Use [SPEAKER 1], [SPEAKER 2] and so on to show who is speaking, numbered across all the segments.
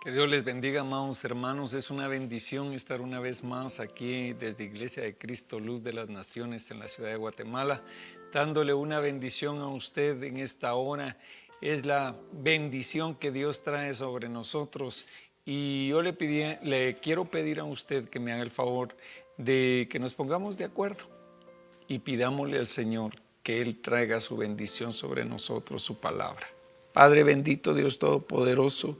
[SPEAKER 1] Que Dios les bendiga, amados hermanos. Es una bendición estar una vez más aquí desde Iglesia de Cristo, Luz de las Naciones en la ciudad de Guatemala, dándole una bendición a usted en esta hora. Es la bendición que Dios trae sobre nosotros. Y yo le quiero pedir a usted que me haga el favor de que nos pongamos de acuerdo y pidámosle al Señor que Él traiga su bendición sobre nosotros, su palabra. Padre bendito, Dios todopoderoso,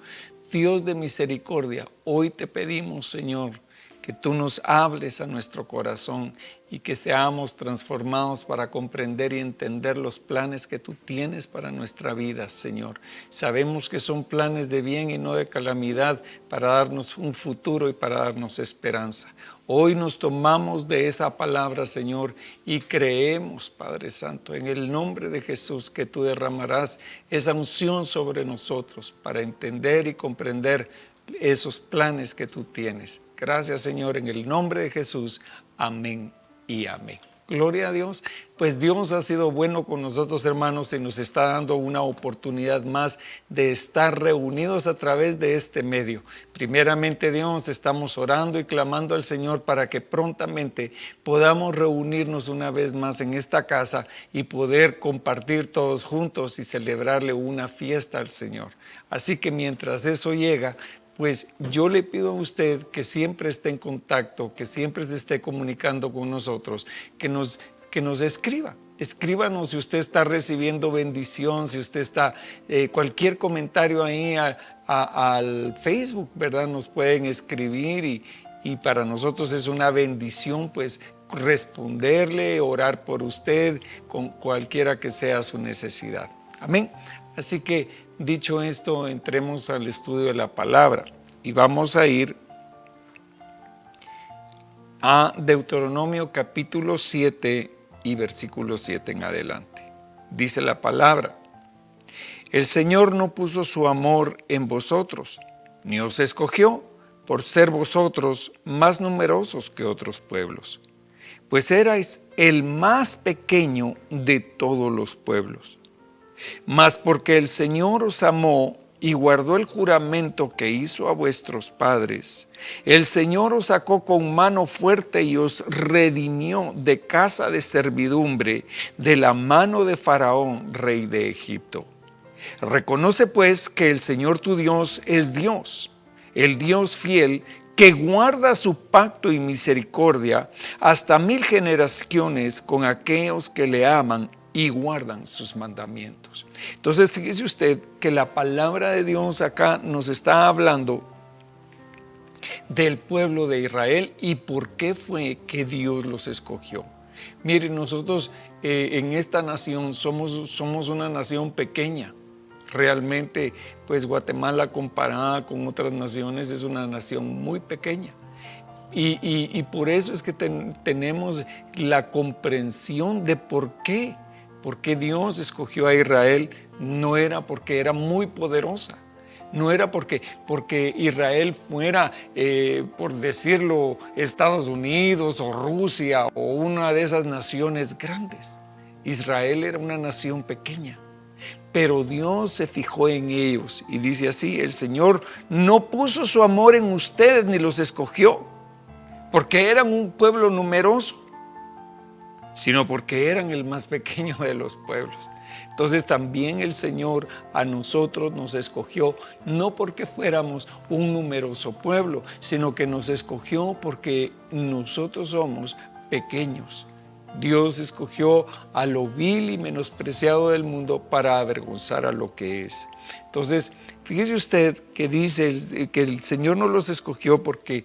[SPEAKER 1] Dios de misericordia, hoy te pedimos, Señor, que tú nos hables a nuestro corazón y que seamos transformados para comprender y entender los planes que tú tienes para nuestra vida, Señor. Sabemos que son planes de bien y no de calamidad, para darnos un futuro y para darnos esperanza. Hoy nos tomamos de esa palabra, Señor, y creemos, Padre Santo, en el nombre de Jesús, que tú derramarás esa unción sobre nosotros para entender y comprender esos planes que tú tienes. Gracias, Señor, en el nombre de Jesús. Amén y amén. Gloria a Dios. Pues Dios ha sido bueno con nosotros, hermanos, y nos está dando una oportunidad más de estar reunidos a través de este medio. Primeramente, Dios, estamos orando y clamando al Señor para que prontamente podamos reunirnos una vez más en esta casa y poder compartir todos juntos y celebrarle una fiesta al Señor. Así que mientras eso llega, pues yo le pido a usted que siempre esté en contacto, que siempre se esté comunicando con nosotros, que nos escriba. Escríbanos si usted está recibiendo bendición, si usted está, cualquier comentario ahí al Facebook, ¿verdad? Nos pueden escribir y para nosotros es una bendición, pues, responderle, orar por usted, con cualquiera que sea su necesidad. Amén. Así que, dicho esto, entremos al estudio de la palabra y vamos a ir a Deuteronomio capítulo 7 y versículo 7 en adelante. Dice la palabra: el Señor no puso su amor en vosotros, ni os escogió por ser vosotros más numerosos que otros pueblos, pues erais el más pequeño de todos los pueblos. Mas porque el Señor os amó y guardó el juramento que hizo a vuestros padres, el Señor os sacó con mano fuerte y os redimió de casa de servidumbre, de la mano de Faraón, rey de Egipto. Reconoce pues que el Señor tu Dios es Dios, el Dios fiel, que guarda su pacto y misericordia hasta 1000 generaciones con aquellos que le aman y guardan sus mandamientos. Entonces, fíjese usted que la palabra de Dios acá nos está hablando del pueblo de Israel y por qué fue que Dios los escogió. Miren, nosotros en esta nación somos una nación pequeña. Realmente, pues Guatemala, comparada con otras naciones, es una nación muy pequeña. Y por eso es que tenemos la comprensión de por qué Dios escogió a Israel. No era porque era muy poderosa, no era porque Israel fuera, por decirlo, Estados Unidos o Rusia o una de esas naciones grandes. Israel era una nación pequeña, pero Dios se fijó en ellos y dice así: el Señor no puso su amor en ustedes ni los escogió porque eran un pueblo numeroso, sino porque eran el más pequeño de los pueblos. Entonces también el Señor a nosotros nos escogió, no porque fuéramos un numeroso pueblo, sino que nos escogió porque nosotros somos pequeños. Dios escogió a lo vil y menospreciado del mundo para avergonzar a lo que es. Entonces, fíjese usted que dice que el Señor no los escogió porque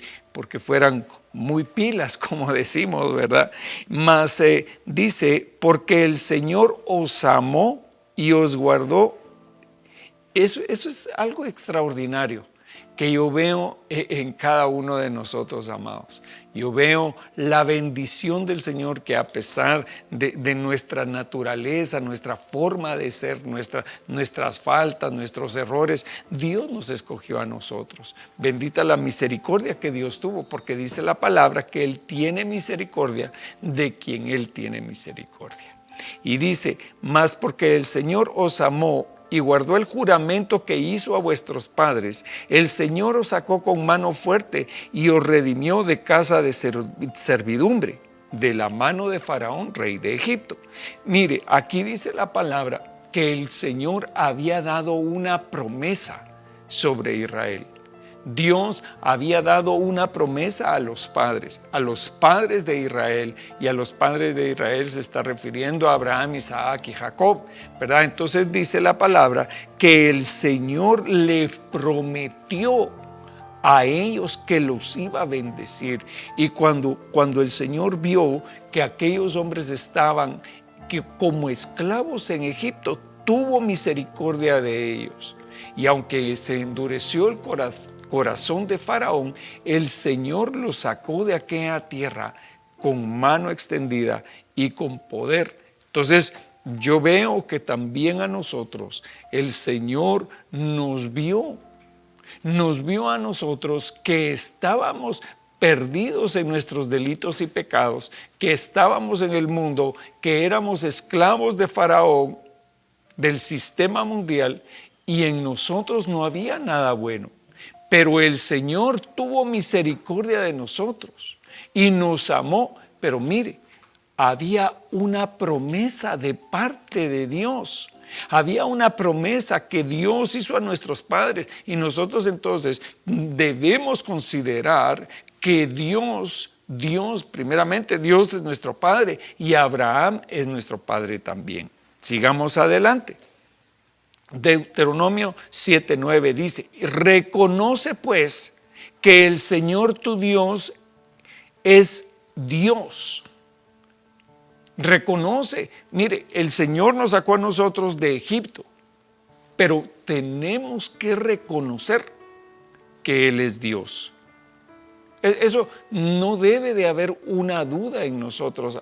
[SPEAKER 1] fueran muy pilas, como decimos, ¿verdad? Mas dice, porque el Señor os amó y os guardó. Eso es algo extraordinario que yo veo en cada uno de nosotros, amados. Yo veo la bendición del Señor, que a pesar de nuestra naturaleza, nuestra forma de ser, nuestras faltas, nuestros errores, Dios nos escogió a nosotros. Bendita la misericordia que Dios tuvo, porque dice la palabra que Él tiene misericordia de quien Él tiene misericordia. Y dice, más porque el Señor os amó y guardó el juramento que hizo a vuestros padres, el Señor os sacó con mano fuerte y os redimió de casa de servidumbre, de la mano de Faraón, rey de Egipto. Mire, aquí dice la palabra que el Señor había dado una promesa sobre Israel. Dios había dado una promesa a los padres de Israel, y a los padres de Israel se está refiriendo a Abraham, Isaac y Jacob, ¿verdad? Entonces dice la palabra que el Señor le prometió a ellos que los iba a bendecir, y cuando el Señor vio que aquellos hombres estaban como esclavos en Egipto, tuvo misericordia de ellos, y aunque se endureció el corazón de Faraón, el Señor los sacó de aquella tierra con mano extendida y con poder. Entonces yo veo que también a nosotros el Señor nos vio a nosotros que estábamos perdidos en nuestros delitos y pecados, que estábamos en el mundo, que éramos esclavos de Faraón, del sistema mundial, y en nosotros no había nada bueno. Pero el Señor tuvo misericordia de nosotros y nos amó. Pero mire, había una promesa de parte de Dios. Había una promesa que Dios hizo a nuestros padres, y nosotros entonces debemos considerar que Dios, primeramente Dios es nuestro Padre, y Abraham es nuestro Padre también. Sigamos adelante. Deuteronomio 7:9 dice: reconoce pues que el Señor tu Dios es Dios. Reconoce, mire, el Señor nos sacó a nosotros de Egipto, pero tenemos que reconocer que Él es Dios. Eso no debe de haber una duda en nosotros.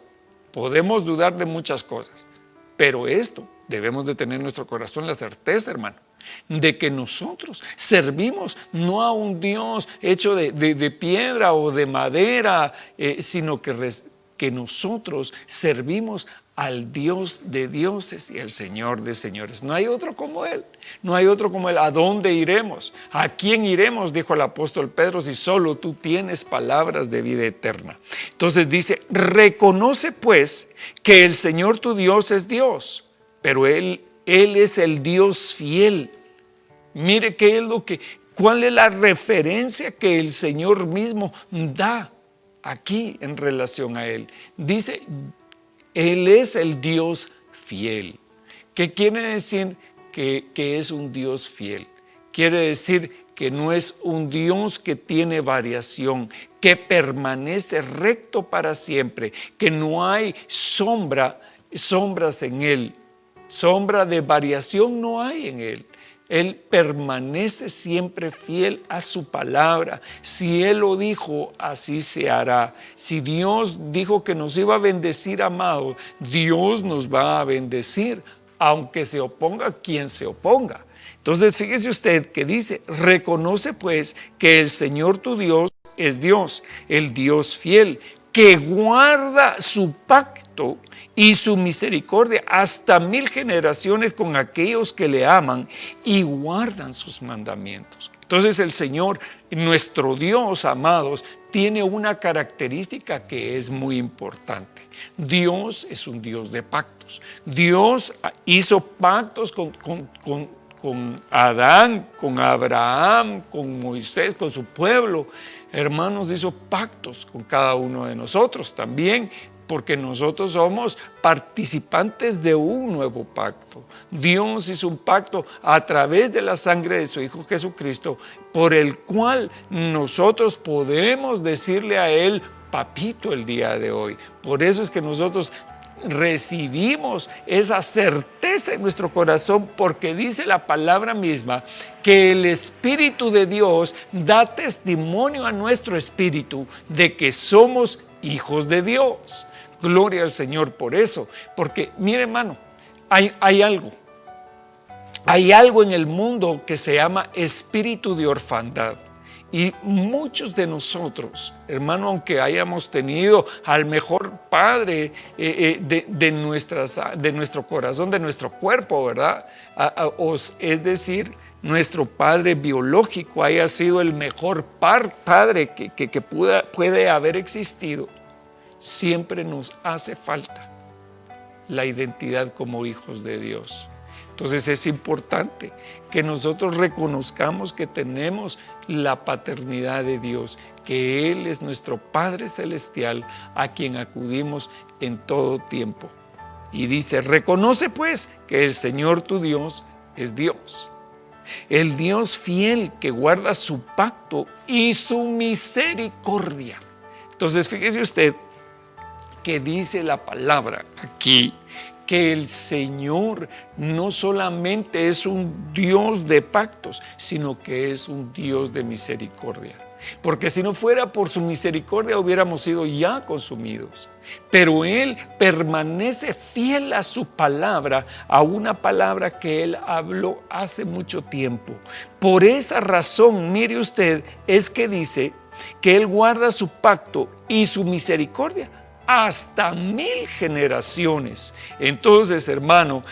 [SPEAKER 1] Podemos dudar de muchas cosas, pero esto debemos de tener en nuestro corazón la certeza, hermano, de que nosotros servimos no a un Dios hecho de piedra o de madera, sino que nosotros servimos al Dios de dioses y al Señor de señores. No hay otro como Él, no hay otro como Él. ¿A dónde iremos? ¿A quién iremos? Dijo el apóstol Pedro, si solo tú tienes palabras de vida eterna. Entonces dice: reconoce pues que el Señor tu Dios es Dios, pero Él es el Dios fiel. Mire cuál es la referencia que el Señor mismo da aquí en relación a Él. Dice: Él es el Dios fiel. ¿Qué quiere decir que es un Dios fiel? Quiere decir que no es un Dios que tiene variación, que permanece recto para siempre, que no hay sombras en Él. Sombra de variación no hay en Él. Él permanece siempre fiel a su palabra. Si Él lo dijo, así se hará. Si Dios dijo que nos iba a bendecir, amados, Dios nos va a bendecir, aunque se oponga quien se oponga. Entonces fíjese usted que dice: reconoce pues que el Señor tu Dios es Dios, el Dios fiel, que guarda su pacto y su misericordia hasta 1000 generaciones con aquellos que le aman y guardan sus mandamientos. Entonces el Señor, nuestro Dios, amados, tiene una característica que es muy importante. Dios es un Dios de pactos. Dios hizo pactos con Adán, con Abraham, con Moisés, con su pueblo. Hermanos, hizo pactos con cada uno de nosotros también, porque nosotros somos participantes de un nuevo pacto. Dios hizo un pacto a través de la sangre de su Hijo Jesucristo, por el cual nosotros podemos decirle a Él papito el día de hoy. Por eso es que nosotros recibimos esa certeza en nuestro corazón, porque dice la palabra misma que el Espíritu de Dios da testimonio a nuestro espíritu de que somos hijos de Dios. Gloria al Señor por eso, porque mire, hermano, hay algo en el mundo que se llama espíritu de orfandad, Y muchos de nosotros, hermano, aunque hayamos tenido al mejor padre de nuestro corazón, de nuestro cuerpo, ¿verdad? Es decir, nuestro padre biológico haya sido el mejor padre que puede haber existido, siempre nos hace falta la identidad como hijos de Dios. Entonces es importante que nosotros reconozcamos que tenemos la paternidad de Dios, que Él es nuestro Padre Celestial a quien acudimos en todo tiempo. Y dice, reconoce pues que el Señor tu Dios es Dios, el Dios fiel que guarda su pacto y su misericordia. Entonces fíjese usted que dice la palabra aquí, que el Señor no solamente es un Dios de pactos, sino que es un Dios de misericordia. Porque si no fuera por su misericordia hubiéramos sido ya consumidos. Pero Él permanece fiel a su palabra, a una palabra que Él habló hace mucho tiempo. Por esa razón, mire usted, es que dice que Él guarda su pacto y su misericordia hasta 1000 generaciones. Entonces, hermano,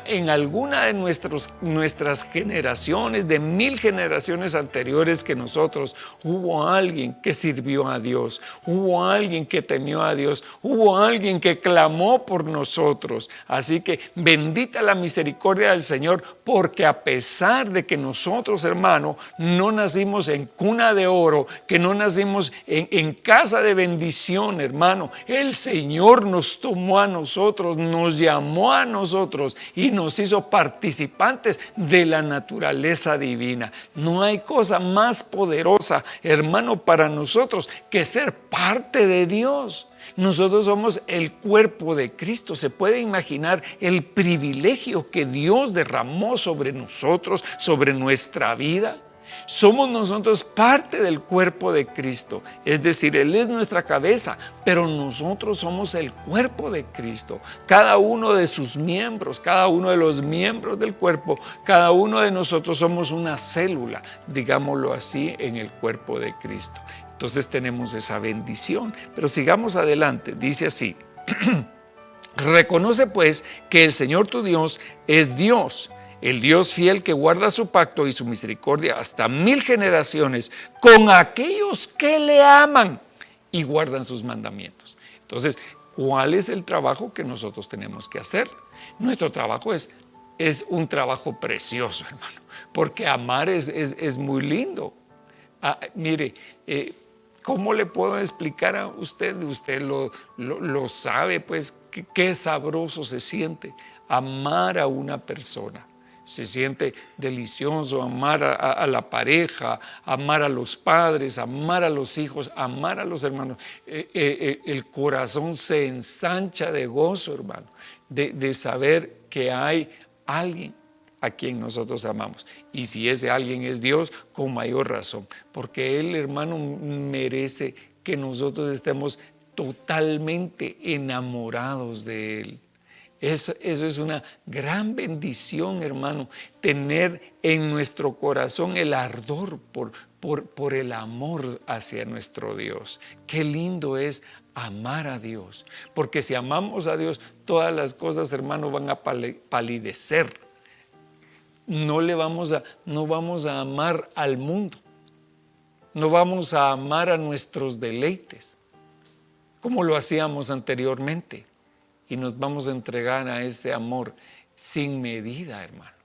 [SPEAKER 1] en alguna de nuestras generaciones, de 1000 generaciones anteriores que nosotros, hubo alguien que sirvió a Dios, hubo alguien que temió a Dios, hubo alguien que clamó por nosotros. Así que bendita la misericordia del Señor, porque a pesar de que nosotros, hermano, no nacimos en cuna de oro, que no nacimos en casa de bendición, hermano, el Señor nos tomó a nosotros, nos llamó a nosotros y nos hizo participantes de la naturaleza divina. No hay cosa más poderosa, hermano, para nosotros que ser parte de Dios. Nosotros somos el cuerpo de Cristo. ¿Se puede imaginar el privilegio que Dios derramó sobre nosotros, sobre nuestra vida? Somos nosotros parte del cuerpo de Cristo, es decir, Él es nuestra cabeza, pero nosotros somos el cuerpo de Cristo. Cada uno de sus miembros, cada uno de los miembros del cuerpo, cada uno de nosotros somos una célula, digámoslo así, en el cuerpo de Cristo. Entonces tenemos esa bendición, pero sigamos adelante, dice así, reconoce pues que el Señor tu Dios es Dios, el Dios fiel que guarda su pacto y su misericordia hasta 1000 generaciones con aquellos que le aman y guardan sus mandamientos. Entonces, ¿cuál es el trabajo que nosotros tenemos que hacer? Nuestro trabajo es un trabajo precioso, hermano, porque amar es muy lindo. Mire, ¿cómo le puedo explicar a usted? Usted lo sabe, pues, qué sabroso se siente amar a una persona. Se siente delicioso amar a la pareja, amar a los padres, amar a los hijos, amar a los hermanos. El corazón se ensancha de gozo, hermano, de saber que hay alguien a quien nosotros amamos. Y si ese alguien es Dios, con mayor razón, porque Él, hermano, merece que nosotros estemos totalmente enamorados de Él. Eso es una gran bendición, hermano, tener en nuestro corazón el ardor por el amor hacia nuestro Dios. Qué lindo es amar a Dios, porque si amamos a Dios, todas las cosas, hermano, van a palidecer. No vamos a amar al mundo, no vamos a amar a nuestros deleites, como lo hacíamos anteriormente. Y nos vamos a entregar a ese amor sin medida, hermano.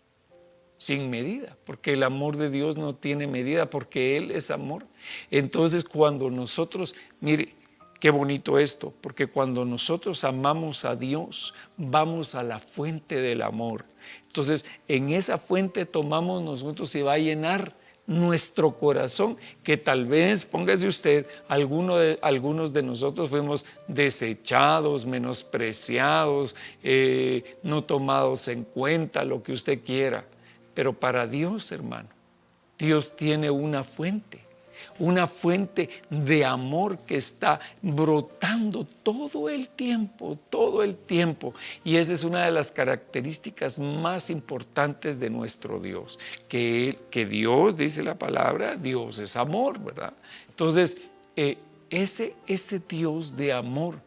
[SPEAKER 1] Sin medida, porque el amor de Dios no tiene medida, porque Él es amor. Entonces, cuando nosotros, mire, qué bonito esto, porque cuando nosotros amamos a Dios, vamos a la fuente del amor. Entonces, en esa fuente tomamos nosotros y va a llenar nuestro corazón, que tal vez, póngase usted, algunos de nosotros fuimos desechados, menospreciados, no tomados en cuenta, lo que usted quiera. Pero para Dios, hermano, Dios tiene una fuente. una fuente de amor que está brotando todo el tiempo, todo el tiempo. Y esa es una de las características más importantes de nuestro Dios, que Dios, dice la palabra, Dios es amor, ¿verdad? Entonces, ese Dios de amor,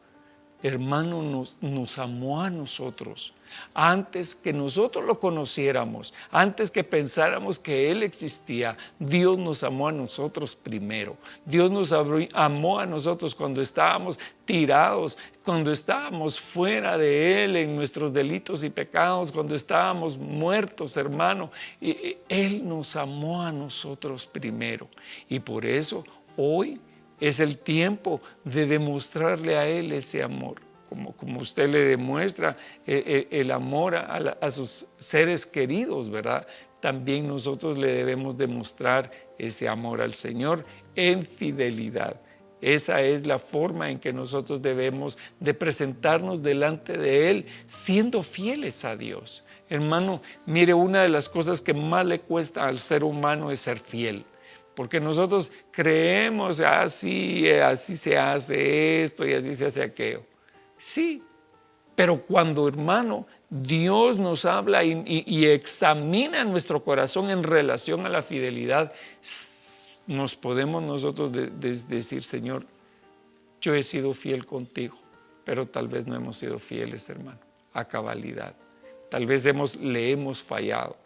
[SPEAKER 1] hermano, nos amó a nosotros antes que nosotros lo conociéramos, antes que pensáramos que Él existía. Dios nos amó a nosotros primero. Dios nos amó a nosotros cuando estábamos tirados, cuando estábamos fuera de Él en nuestros delitos y pecados, cuando estábamos muertos, hermano. Él nos amó a nosotros primero, y por eso hoy es el tiempo de demostrarle a Él ese amor, como usted le demuestra el amor a sus seres queridos, ¿verdad? También nosotros le debemos demostrar ese amor al Señor en fidelidad. Esa es la forma en que nosotros debemos de presentarnos delante de Él, siendo fieles a Dios. Hermano, mire, una de las cosas que más le cuesta al ser humano es ser fiel. Porque nosotros creemos, así se hace esto y así se hace aquello. Sí, pero cuando, hermano, Dios nos habla y examina nuestro corazón en relación a la fidelidad, nos podemos nosotros decir: Señor, yo he sido fiel contigo, pero tal vez no hemos sido fieles, hermano, a cabalidad. Tal vez le hemos fallado.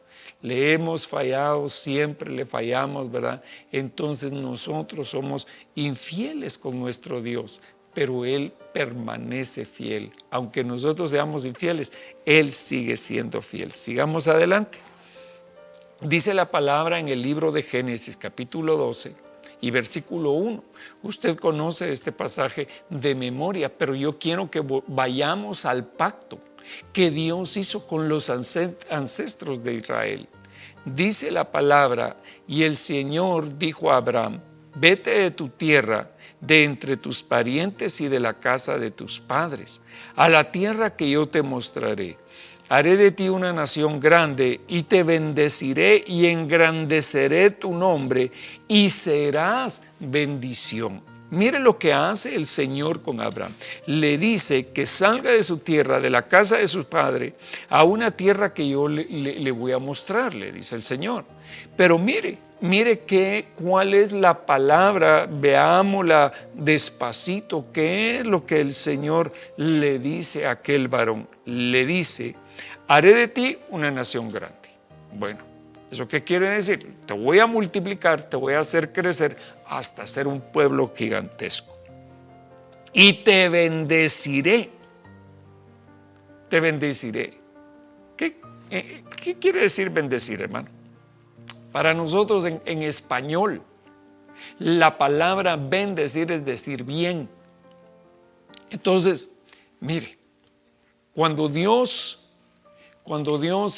[SPEAKER 1] Le hemos fallado, siempre le fallamos, ¿verdad? Entonces nosotros somos infieles con nuestro Dios, pero Él permanece fiel. Aunque nosotros seamos infieles, Él sigue siendo fiel. Sigamos adelante. Dice la palabra en el libro de Génesis, capítulo 12 y versículo 1. Usted conoce este pasaje de memoria, pero yo quiero que vayamos al pacto que Dios hizo con los ancestros de Israel. Dice la palabra: y el Señor dijo a Abraham: vete de tu tierra, de entre tus parientes y de la casa de tus padres, a la tierra que yo te mostraré. Haré de ti una nación grande y te bendeciré y engrandeceré tu nombre y serás bendición. Mire lo que hace el Señor con Abraham. Le dice que salga de su tierra, de la casa de su padre, a una tierra que yo le voy a mostrar, le dice el Señor. Pero mire cuál es la palabra, veámosla despacito. ¿Qué es lo que el Señor le dice a aquel varón? Le dice: haré de ti una nación grande. Bueno, ¿eso qué quiere decir? Te voy a multiplicar, te voy a hacer crecer hasta ser un pueblo gigantesco. Y te bendeciré. Te bendeciré. ¿Qué quiere decir bendecir, hermano? Para nosotros en español, la palabra bendecir es decir bien. Entonces, mire, cuando Dios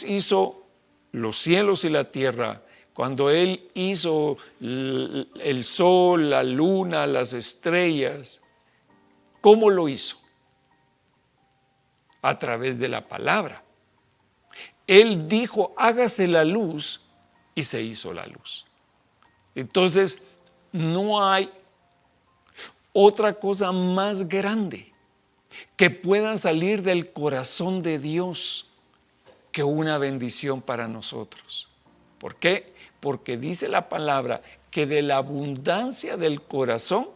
[SPEAKER 1] hizo los cielos y la tierra, cuando Él hizo el sol, la luna, las estrellas, ¿cómo lo hizo? A través de la palabra. Él dijo: hágase la luz, y se hizo la luz. Entonces, no hay otra cosa más grande que pueda salir del corazón de Dios que una bendición para nosotros. ¿Por qué? Porque dice la palabra que de la abundancia del corazón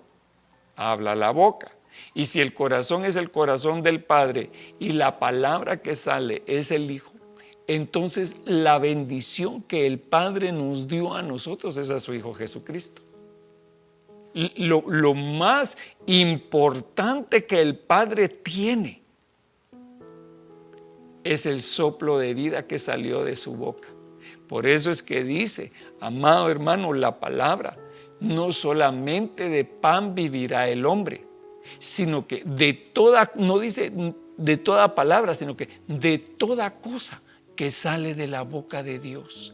[SPEAKER 1] habla la boca. Y si el corazón es el corazón del Padre y la palabra que sale es el Hijo, entonces la bendición que el Padre nos dio a nosotros es a su Hijo Jesucristo. Lo más importante que el Padre tiene es el soplo de vida que salió de su boca. Por eso es que dice, amado hermano, la palabra: no solamente de pan vivirá el hombre, sino que de toda, no dice de toda palabra, sino que de toda cosa que sale de la boca de Dios.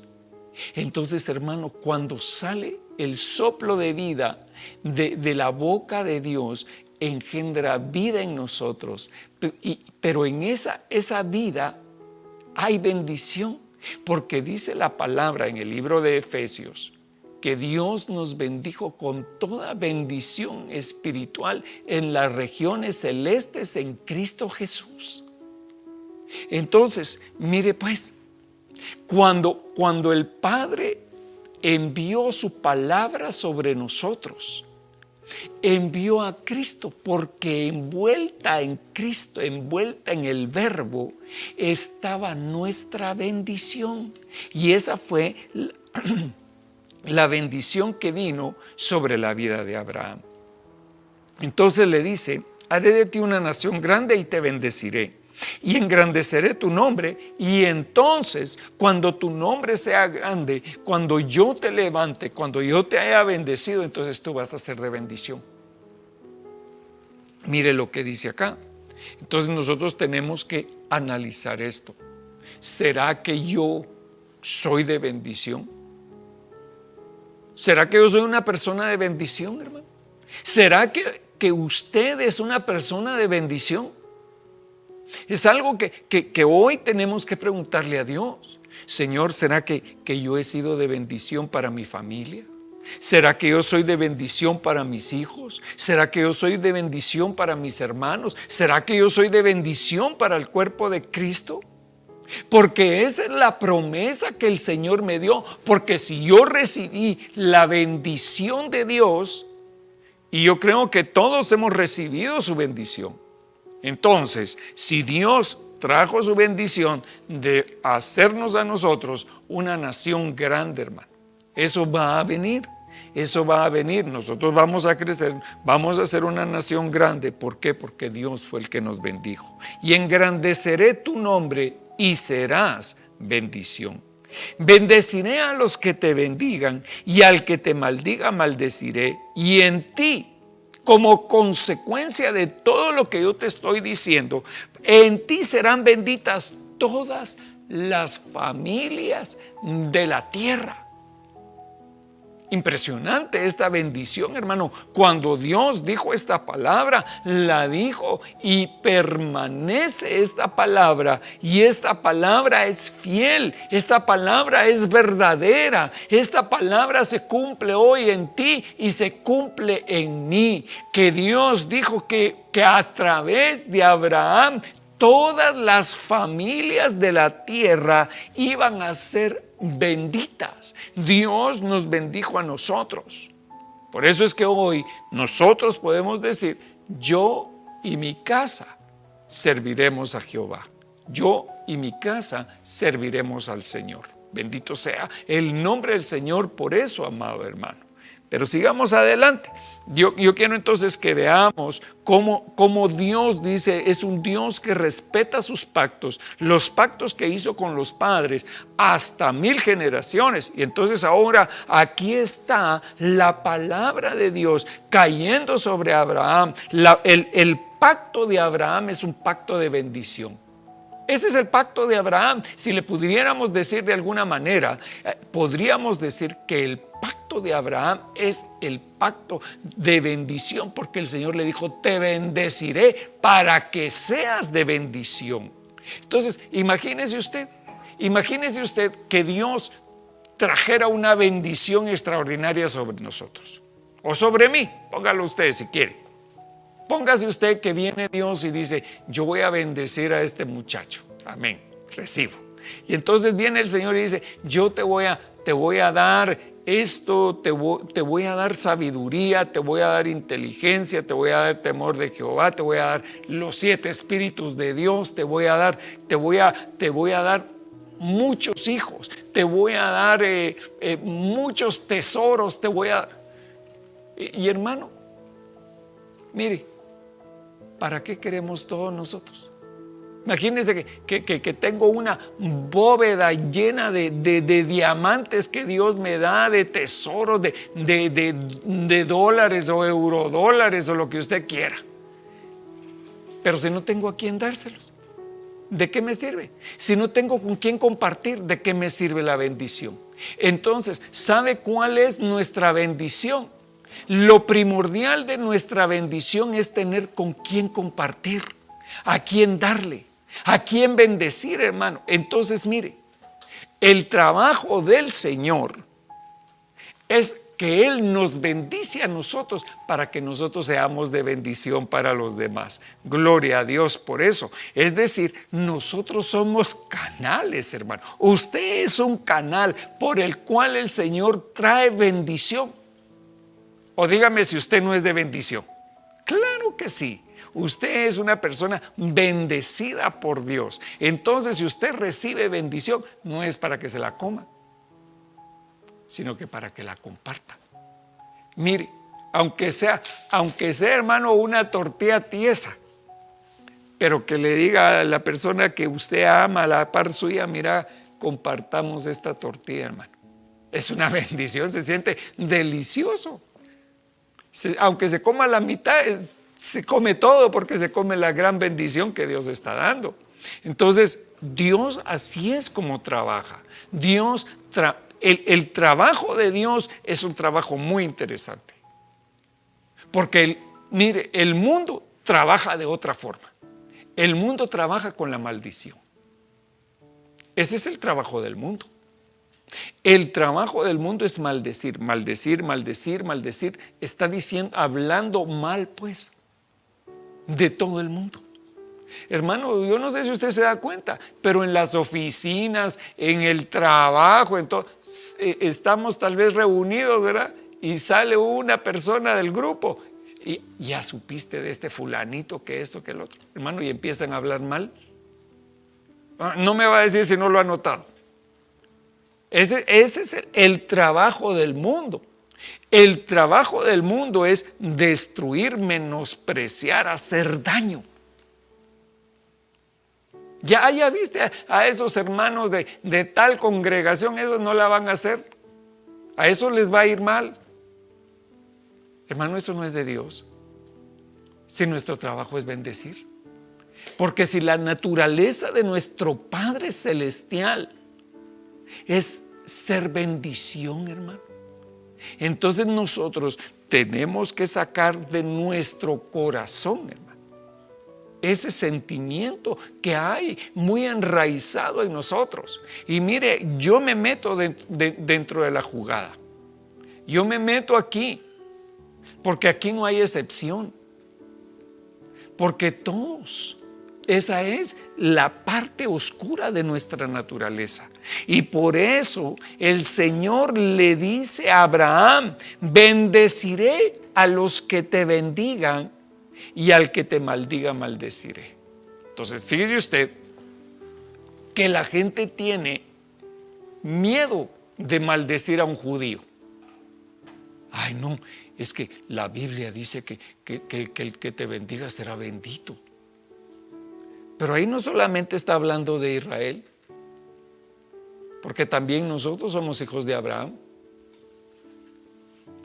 [SPEAKER 1] Entonces, hermano, cuando sale el soplo de vida de la boca de Dios, engendra vida en nosotros, pero en esa vida hay bendición, porque dice la palabra en el libro de Efesios, porque Dios nos bendijo con toda bendición espiritual en las regiones celestes en Cristo Jesús. Entonces, mire pues, cuando el Padre envió su palabra sobre nosotros, envió a Cristo, porque envuelta en Cristo, envuelta en el Verbo, estaba nuestra bendición. Y esa fue la bendición que vino sobre la vida de Abraham. Entonces le dice: haré de ti una nación grande y te bendeciré, y engrandeceré tu nombre, y entonces cuando tu nombre sea grande, cuando yo te levante, cuando yo te haya bendecido, entonces tú vas a ser de bendición. Mire lo que dice acá. Entonces nosotros tenemos que analizar esto. ¿Será que yo soy de bendición? ¿Será que yo soy una persona de bendición, hermano? ¿Será que usted es una persona de bendición? Es algo que hoy tenemos que preguntarle a Dios. Señor, ¿será que yo he sido de bendición para mi familia? ¿Será que yo soy de bendición para mis hijos? ¿Será que yo soy de bendición para mis hermanos? ¿Será que yo soy de bendición para el cuerpo de Cristo? Porque esa es la promesa que el Señor me dio. Porque si yo recibí la bendición de Dios, y yo creo que todos hemos recibido su bendición, entonces, si Dios trajo su bendición de hacernos a nosotros una nación grande, hermano, eso va a venir, eso va a venir. Nosotros vamos a crecer, vamos a ser una nación grande. ¿Por qué? Porque Dios fue el que nos bendijo. Y engrandeceré tu nombre y serás bendición. Bendeciré a los que te bendigan, y al que te maldiga maldeciré. Y en ti, como consecuencia de todo lo que yo te estoy diciendo, en ti serán benditas todas las familias de la tierra. Impresionante esta bendición, hermano. Cuando Dios dijo esta palabra, la dijo y permanece esta palabra. Y esta palabra es fiel, esta palabra es verdadera. Esta palabra se cumple hoy en ti y se cumple en mí. Que Dios dijo que a través de Abraham todas las familias de la tierra iban a ser benditas. Dios nos bendijo a nosotros. Por eso es que hoy nosotros podemos decir: yo y mi casa serviremos a Jehová. Yo y mi casa serviremos al Señor. Bendito sea el nombre del Señor por eso, amado hermano. Pero sigamos adelante. Yo quiero entonces que veamos cómo Dios dice, es un Dios que respeta sus pactos, los pactos que hizo con los padres hasta 1000 generaciones. Y entonces ahora aquí está la palabra de Dios cayendo sobre Abraham. El pacto de Abraham es un pacto de bendición. Ese es el pacto de Abraham. Si le pudiéramos decir de alguna manera, podríamos decir que el pacto de Abraham es el pacto de bendición, porque el Señor le dijo: te bendeciré para que seas de bendición. Entonces, imagínese usted que Dios trajera una bendición extraordinaria sobre nosotros, o sobre mí. Póngalo usted si quiere. Póngase usted que viene Dios y dice: yo voy a bendecir a este muchacho. Amén, recibo. Y entonces viene el Señor y dice: yo te voy a dar esto, te voy a dar sabiduría, te voy a dar inteligencia, te voy a dar temor de Jehová, te voy a dar los 7 espíritus de Dios, te voy a dar muchos hijos, te voy a dar muchos tesoros, te voy a dar. Y hermano, mire, ¿para qué queremos todos nosotros? Imagínense que tengo una bóveda llena de diamantes que Dios me da, de tesoros, de dólares o eurodólares o lo que usted quiera. Pero si no tengo a quién dárselos, ¿de qué me sirve? Si no tengo con quién compartir, ¿de qué me sirve la bendición? Entonces, ¿sabe cuál es nuestra bendición? Lo primordial de nuestra bendición es tener con quién compartir, a quién darle, a quién bendecir, hermano. Entonces, mire, el trabajo del Señor es que Él nos bendice a nosotros para que nosotros seamos de bendición para los demás. Gloria a Dios por eso. Es decir, nosotros somos canales, hermano. Usted es un canal por el cual el Señor trae bendición. O dígame si usted no es de bendición. Claro que sí. Usted es una persona bendecida por Dios. Entonces, si usted recibe bendición, no es para que se la coma, sino que para que la comparta. Mire, aunque sea, hermano, una tortilla tiesa, pero que le diga a la persona que usted ama a la par suya, mira, compartamos esta tortilla, hermano. Es una bendición, se siente delicioso. Aunque se coma la mitad, se come todo porque se come la gran bendición que Dios está dando. Entonces, Dios así es como trabaja. El trabajo de Dios es un trabajo muy interesante. Porque, mire, el mundo trabaja de otra forma. El mundo trabaja con la maldición. Ese es el trabajo del mundo. El trabajo del mundo es maldecir, maldecir, maldecir, maldecir. Está diciendo, hablando mal, pues, de todo el mundo. Hermano, yo no sé si usted se da cuenta, pero en las oficinas, en el trabajo, estamos tal vez reunidos, ¿verdad? Y sale una persona del grupo y ya supiste de este fulanito, que esto, que el otro. Hermano, y empiezan a hablar mal. No me va a decir si no lo ha notado. Ese es el trabajo del mundo. El trabajo del mundo es destruir, menospreciar, hacer daño. Ya viste a esos hermanos de tal congregación, esos no la van a hacer. A eso les va a ir mal. Hermano, eso no es de Dios. Si nuestro trabajo es bendecir. Porque si la naturaleza de nuestro Padre Celestial es ser bendición, hermano, entonces nosotros tenemos que sacar de nuestro corazón, hermano, ese sentimiento que hay muy enraizado en nosotros. Y mire, yo me meto dentro de la jugada. Yo me meto aquí, porque aquí no hay excepción. Porque todos, esa es la parte oscura de nuestra naturaleza. Y por eso el Señor le dice a Abraham: bendeciré a los que te bendigan y al que te maldiga maldeciré. Entonces, fíjese usted que la gente tiene miedo de maldecir a un judío. Ay, no, es que la Biblia dice que el que te bendiga será bendito. Pero ahí no solamente está hablando de Israel, porque también nosotros somos hijos de Abraham.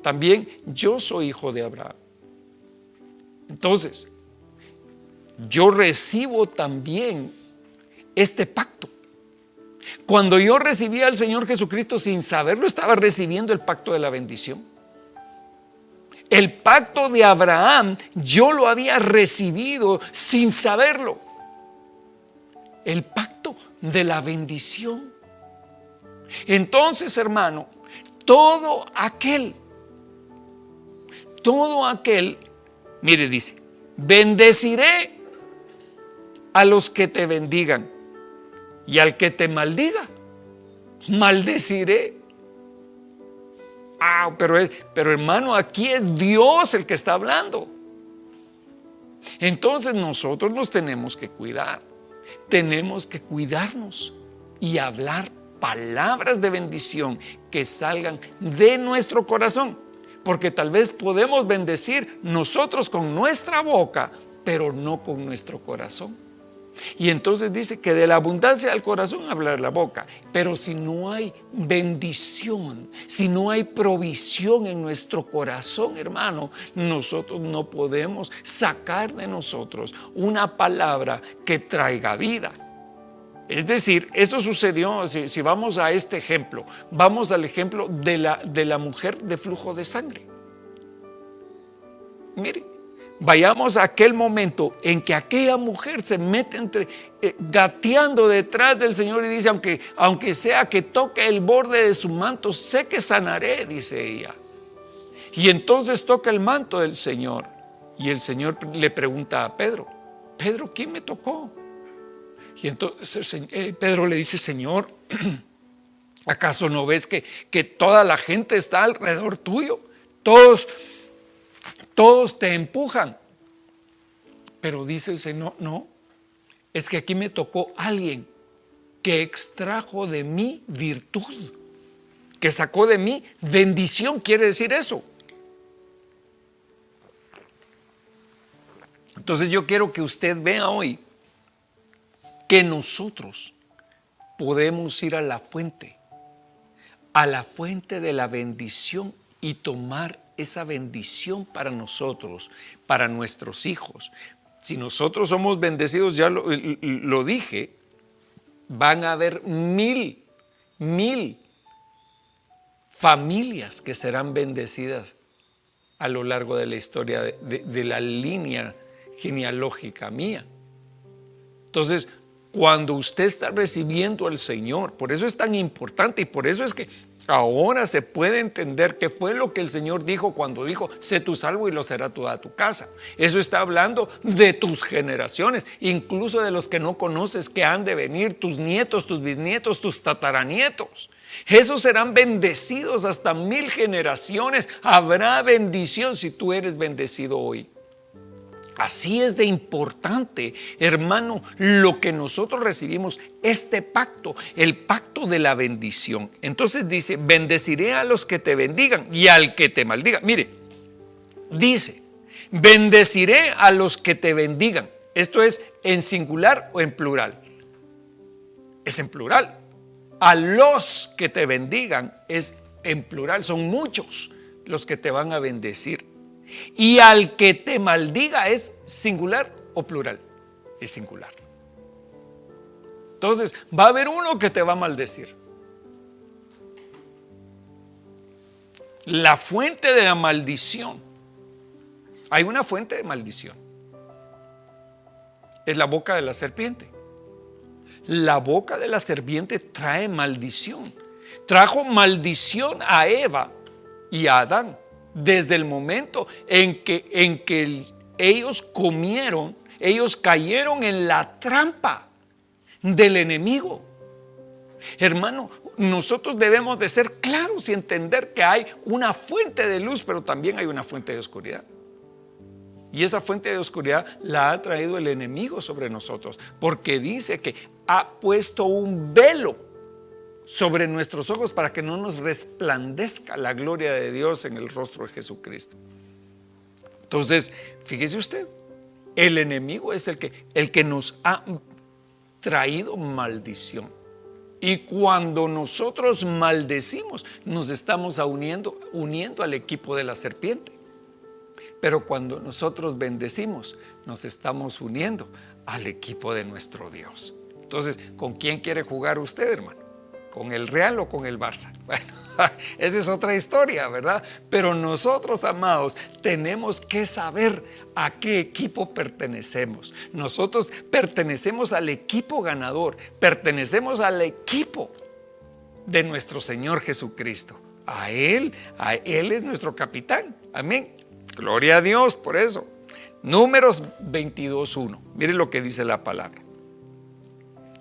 [SPEAKER 1] También yo soy hijo de Abraham. Entonces, yo recibo también este pacto. Cuando yo recibí al Señor Jesucristo sin saberlo, estaba recibiendo el pacto de la bendición. El pacto de Abraham yo lo había recibido sin saberlo. El pacto de la bendición. Entonces, hermano, todo aquel, mire, dice: bendeciré a los que te bendigan y al que te maldiga, maldeciré. Pero hermano, aquí es Dios el que está hablando. Entonces nosotros nos tenemos que cuidar. Tenemos que cuidarnos y hablar palabras de bendición que salgan de nuestro corazón. Porque tal vez podemos bendecir nosotros con nuestra boca, pero no con nuestro corazón. Y entonces dice que de la abundancia del corazón habla la boca. Pero si no hay bendición, si no hay provisión en nuestro corazón, hermano, nosotros no podemos sacar de nosotros una palabra que traiga vida. Es decir, esto sucedió, si vamos a este ejemplo, vamos al ejemplo de la mujer de flujo de sangre. Mire, Vayamos a aquel momento en que aquella mujer se mete gateando detrás del Señor y dice, aunque sea que toque el borde de su manto, sé que sanaré, dice ella. Y entonces toca el manto del Señor. Y el Señor le pregunta a Pedro, Pedro, ¿quién me tocó? Y entonces Pedro le dice, Señor, ¿acaso no ves que toda la gente está alrededor tuyo? Todos te empujan. Pero dice el Señor, no, es que aquí me tocó alguien que extrajo de mí virtud, que sacó de mí bendición, quiere decir eso. Entonces yo quiero que usted vea hoy que nosotros podemos ir a la fuente de la bendición y tomar esa bendición para nosotros, para nuestros hijos. Si nosotros somos bendecidos, ya lo dije, van a haber mil familias que serán bendecidas a lo largo de la historia de la línea genealógica mía. Entonces, cuando usted está recibiendo al Señor, por eso es tan importante y por eso es que ahora se puede entender qué fue lo que el Señor dijo cuando dijo, sé tu salvo y lo será toda tu casa. Eso está hablando de tus generaciones, incluso de los que no conoces que han de venir, tus nietos, tus bisnietos, tus tataranietos. Esos serán bendecidos hasta 1000 generaciones. Habrá bendición si tú eres bendecido hoy. Así es de importante, hermano, lo que nosotros recibimos, este pacto, el pacto de la bendición. Entonces dice, bendeciré a los que te bendigan y al que te maldiga. Mire, dice, bendeciré a los que te bendigan. Esto es en singular o en plural. Es en plural. A los que te bendigan es en plural, son muchos los que te van a bendecir. Y al que te maldiga es singular o plural, es singular. Entonces va a haber uno que te va a maldecir. La fuente de la maldición, hay una fuente de maldición, es la boca de la serpiente. La boca de la serpiente trae maldición. Trajo maldición a Eva y a Adán. Desde el momento en que ellos comieron, ellos cayeron en la trampa del enemigo. Hermano, nosotros debemos de ser claros y entender que hay una fuente de luz, pero también hay una fuente de oscuridad. Y esa fuente de oscuridad la ha traído el enemigo sobre nosotros, porque dice que ha puesto un velo sobre nuestros ojos para que no nos resplandezca la gloria de Dios en el rostro de Jesucristo. Entonces, fíjese usted, el enemigo es el que nos ha traído maldición. Y cuando nosotros maldecimos, nos estamos uniendo al equipo de la serpiente. Pero cuando nosotros bendecimos, nos estamos uniendo al equipo de nuestro Dios. Entonces, ¿con quién quiere jugar usted, hermano? ¿Con el Real o con el Barça? Bueno, esa es otra historia, ¿verdad? Pero nosotros, amados, tenemos que saber a qué equipo pertenecemos. Nosotros pertenecemos al equipo ganador, pertenecemos al equipo de nuestro Señor Jesucristo. A Él es nuestro capitán. Amén. Gloria a Dios por eso. Números 22:1. Mire lo que dice la palabra.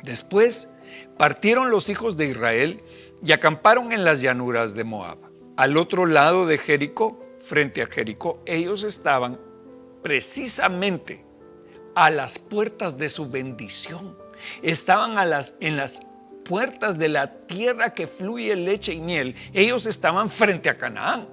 [SPEAKER 1] Después partieron los hijos de Israel y acamparon en las llanuras de Moab, al otro lado de Jericó, frente a Jericó. Ellos estaban precisamente a las puertas de su bendición. Estaban en las puertas de la tierra que fluye leche y miel. Ellos estaban frente a Canaán.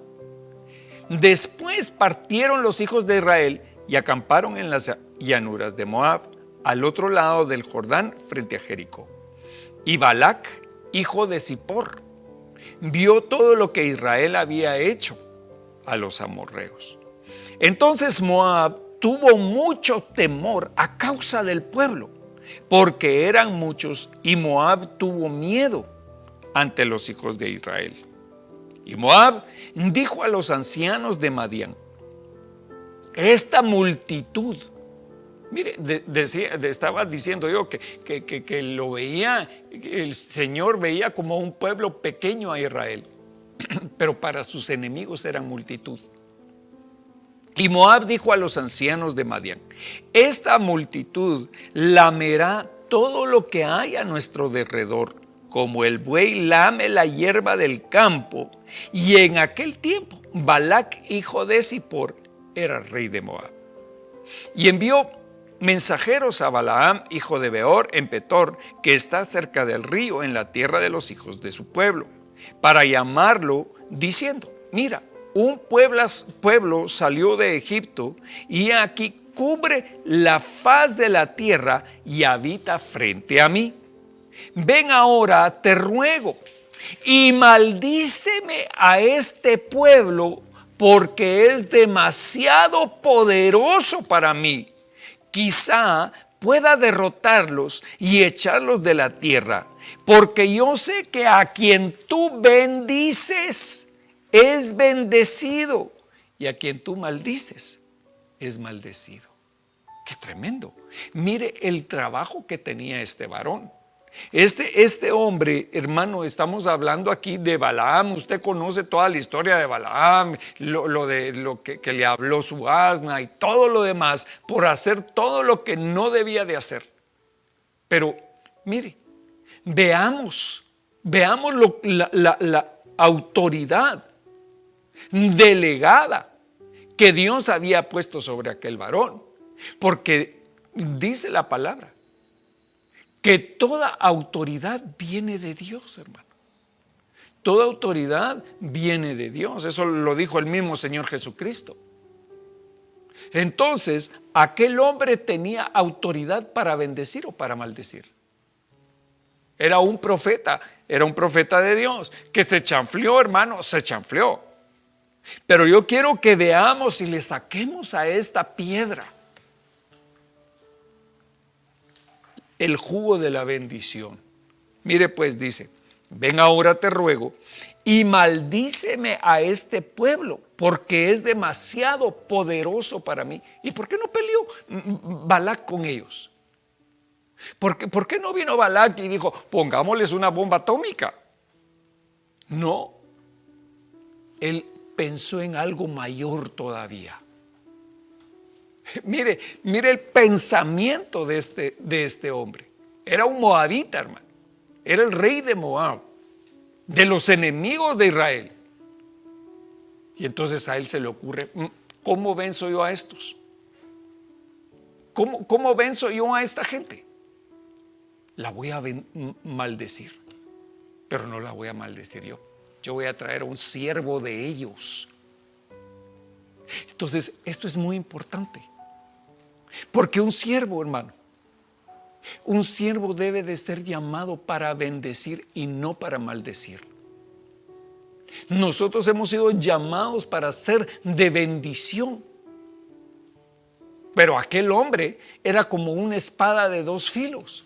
[SPEAKER 1] Después partieron los hijos de Israel y acamparon en las llanuras de Moab, al otro lado del Jordán, frente a Jericó. Y Balac, hijo de Zippor, vio todo lo que Israel había hecho a los amorreos. Entonces Moab tuvo mucho temor a causa del pueblo, porque eran muchos, y Moab tuvo miedo ante los hijos de Israel. Y Moab dijo a los ancianos de Madián: esta multitud. Mire, estaba diciendo yo que lo veía, el Señor veía como un pueblo pequeño a Israel, pero para sus enemigos eran multitud. Y Moab dijo a los ancianos de Madián: esta multitud lamerá todo lo que hay a nuestro derredor, como el buey lame la hierba del campo. Y en aquel tiempo Balac, hijo de Zippor, era rey de Moab. Y envió mensajeros a Balaam, hijo de Beor, en Petor, que está cerca del río, en la tierra de los hijos de su pueblo, para llamarlo, diciendo: mira, un pueblo salió de Egipto y aquí cubre la faz de la tierra y habita frente a mí. Ven ahora, te ruego, y maldíceme a este pueblo, porque es demasiado poderoso para mí. Quizá pueda derrotarlos y echarlos de la tierra, porque yo sé que a quien tú bendices es bendecido, y a quien tú maldices es maldecido. ¡Qué tremendo! Mire el trabajo que tenía este varón. Este hombre, hermano, estamos hablando aquí de Balaam. Usted conoce toda la historia de Balaam, lo que le habló su asna y todo lo demás, por hacer todo lo que no debía de hacer. Pero mire, veamos la autoridad delegada que Dios había puesto sobre aquel varón, porque dice la palabra que toda autoridad viene de Dios, hermano. Toda autoridad viene de Dios. Eso lo dijo el mismo Señor Jesucristo. Entonces, aquel hombre tenía autoridad para bendecir o para maldecir. Era un profeta de Dios, que se chanfleó, hermano, se chanfleó. Pero yo quiero que veamos y le saquemos a esta piedra el jugo de la bendición. Mire pues, dice: ven ahora, te ruego, y maldíceme a este pueblo, porque es demasiado poderoso para mí. ¿Y por qué no peleó Balac con ellos? ¿Por qué no vino Balac y dijo: pongámosles una bomba atómica? No, él pensó en algo mayor todavía. Mire el pensamiento de este hombre. Era un moabita, hermano. Era el rey de Moab, de los enemigos de Israel. Y entonces a él se le ocurre: ¿cómo venzo yo a estos? ¿Cómo venzo yo a esta gente? La voy a maldecir, pero no la voy a maldecir yo. Yo voy a traer a un siervo de ellos. Entonces, esto es muy importante, porque un siervo, hermano, un siervo debe de ser llamado para bendecir y no para maldecir. Nosotros hemos sido llamados para ser de bendición, pero aquel hombre era como una espada de dos filos,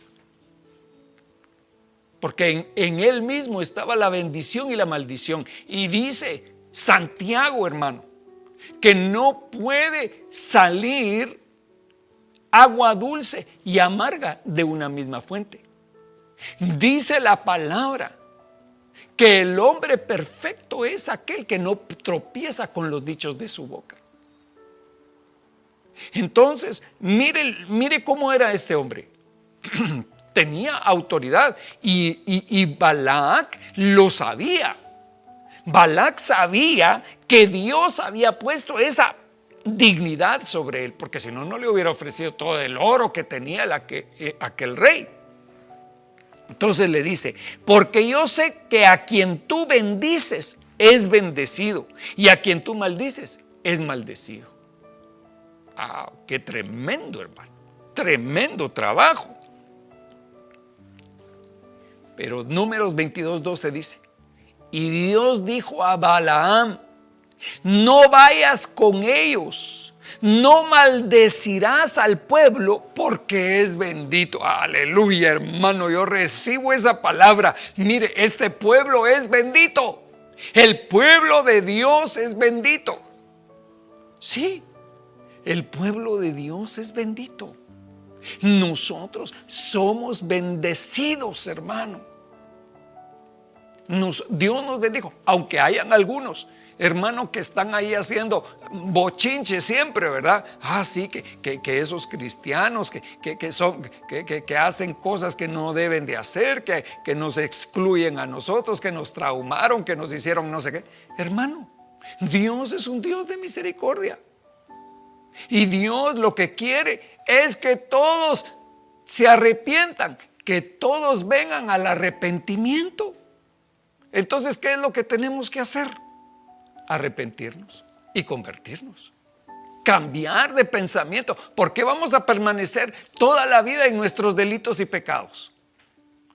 [SPEAKER 1] porque en él mismo estaba la bendición y la maldición. Y dice Santiago, hermano, que no puede salir agua dulce y amarga de una misma fuente. Dice la palabra que el hombre perfecto es aquel que no tropieza con los dichos de su boca. Entonces, mire cómo era este hombre. Tenía autoridad y Balac lo sabía. Balac sabía que Dios había puesto esa dignidad sobre él, porque si no, no le hubiera ofrecido todo el oro que tenía aquel rey. Entonces le dice: porque yo sé que a quien tú bendices es bendecido, y a quien tú maldices es maldecido. ¡Ah, qué tremendo, hermano! Tremendo trabajo. Pero Números 22:12 dice: y Dios dijo a Balaam: no vayas con ellos, no maldecirás al pueblo, porque es bendito. Aleluya, hermano, yo recibo esa palabra. Mire, este pueblo es bendito. El pueblo de Dios es bendito. Sí, El pueblo de Dios es bendito. Nosotros somos bendecidos, hermano. Dios nos bendijo, aunque hayan algunos, hermano, que están ahí haciendo bochinche siempre, ¿verdad? Sí, que esos cristianos que hacen cosas que no deben de hacer, que nos excluyen a nosotros, que nos traumaron, que nos hicieron no sé qué. Hermano, Dios es un Dios de misericordia. Y Dios lo que quiere es que todos se arrepientan, que todos vengan al arrepentimiento. Entonces, ¿qué es lo que tenemos que hacer? Arrepentirnos y convertirnos. Cambiar de pensamiento. ¿Por qué vamos a permanecer toda la vida en nuestros delitos y pecados?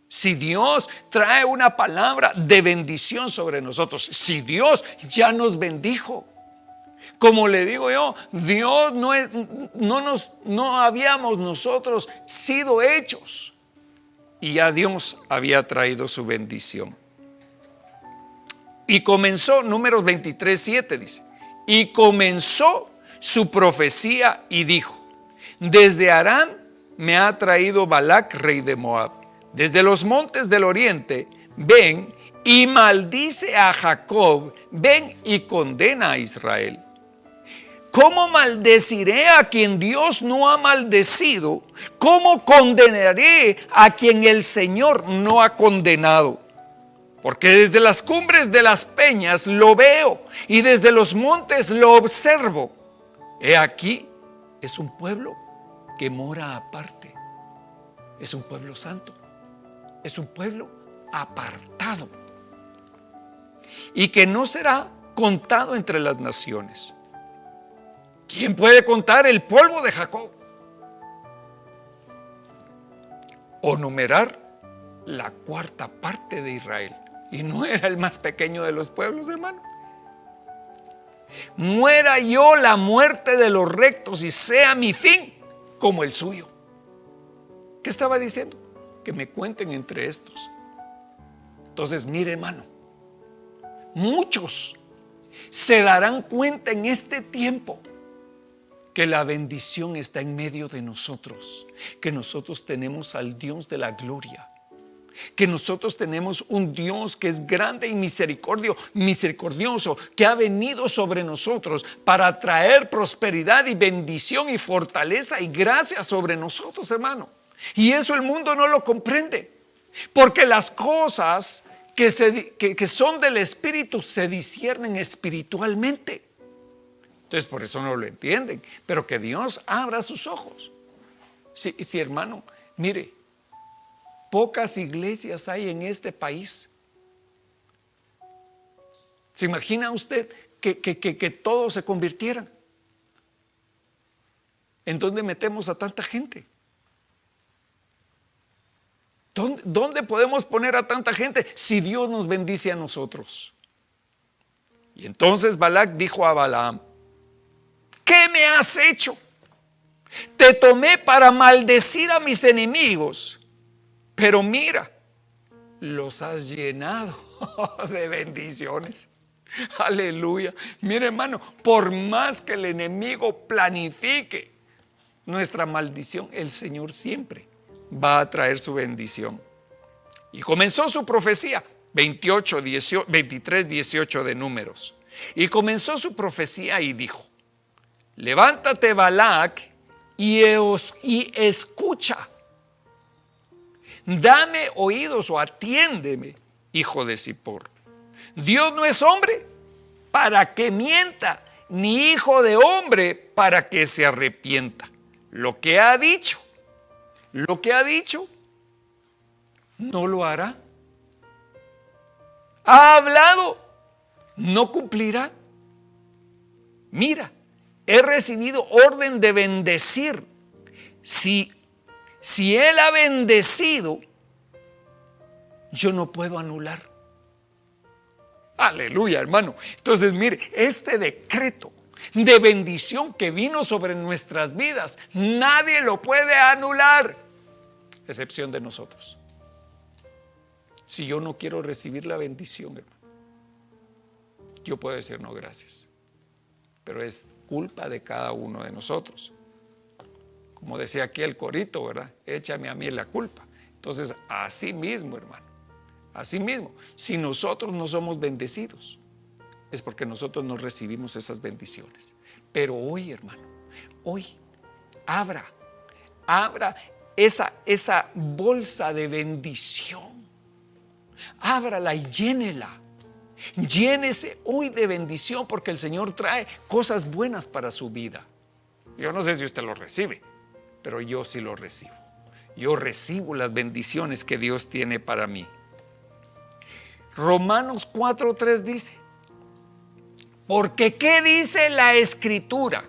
[SPEAKER 1] Si Dios trae una palabra de bendición sobre nosotros, si Dios ya nos bendijo. Como le digo yo, Dios no habíamos nosotros sido hechos y ya Dios había traído su bendición. Y comenzó, Números 23:7 dice, y comenzó su profecía y dijo: desde Aram me ha traído Balac, rey de Moab, desde los montes del oriente, ven y maldice a Jacob, ven y condena a Israel. ¿Cómo maldeciré a quien Dios no ha maldecido? ¿Cómo condenaré a quien el Señor no ha condenado? Porque desde las cumbres de las peñas lo veo y desde los montes lo observo. He aquí, es un pueblo que mora aparte. Es un pueblo santo. Es un pueblo apartado. Y que no será contado entre las naciones. ¿Quién puede contar el polvo de Jacob? O numerar la cuarta parte de Israel. Y no era el más pequeño de los pueblos, hermano. Muera yo la muerte de los rectos y sea mi fin como el suyo. ¿Qué estaba diciendo? Que me cuenten entre estos. Entonces, mire, hermano, muchos se darán cuenta en este tiempo que la bendición está en medio de nosotros, que nosotros tenemos al Dios de la gloria, que nosotros tenemos un Dios que es grande y misericordioso, que ha venido sobre nosotros para traer prosperidad y bendición y fortaleza y gracia sobre nosotros, hermano. Y eso el mundo no lo comprende, porque las cosas que son del Espíritu se disciernen espiritualmente. Entonces por eso no lo entienden, pero que Dios abra sus ojos. Sí, hermano, mire, pocas iglesias hay en este país. ¿Se imagina usted que todos se convirtieran? ¿En dónde metemos a tanta gente? ¿Dónde podemos poner a tanta gente si Dios nos bendice a nosotros? Y entonces Balac dijo a Balaam: ¿qué me has hecho? Te tomé para maldecir a mis enemigos, pero mira, los has llenado de bendiciones. Aleluya. Mire, hermano, por más que el enemigo planifique nuestra maldición, el Señor siempre va a traer su bendición. Y comenzó su profecía, 23, 18 de Números. Y comenzó su profecía y dijo: levántate, Balac, y escucha. Dame oídos o atiéndeme, hijo de Zippor. Dios no es hombre para que mienta, ni hijo de hombre para que se arrepienta. Lo que ha dicho, no lo hará. Ha hablado, no cumplirá. Mira, he recibido orden de bendecir. Si Él ha bendecido, yo no puedo anular. Aleluya, hermano. Entonces, mire, este decreto de bendición que vino sobre nuestras vidas, nadie lo puede anular, excepción de nosotros. Si yo no quiero recibir la bendición, hermano, yo puedo decir no, gracias. pero es culpa de cada uno de nosotros. Como decía aquí el corito, ¿verdad? Échame a mí la culpa. Entonces, así mismo, hermano, así mismo, si nosotros no somos bendecidos, es porque nosotros no recibimos esas bendiciones. Pero hoy, hermano, hoy, abra esa bolsa de bendición. Ábrala y llénela. Llénese hoy de bendición, porque el Señor trae cosas buenas para su vida. Yo no sé si usted lo recibe, pero yo sí lo recibo. Yo recibo las bendiciones que Dios tiene para mí. Romanos 4:3 dice: porque ¿qué dice la Escritura?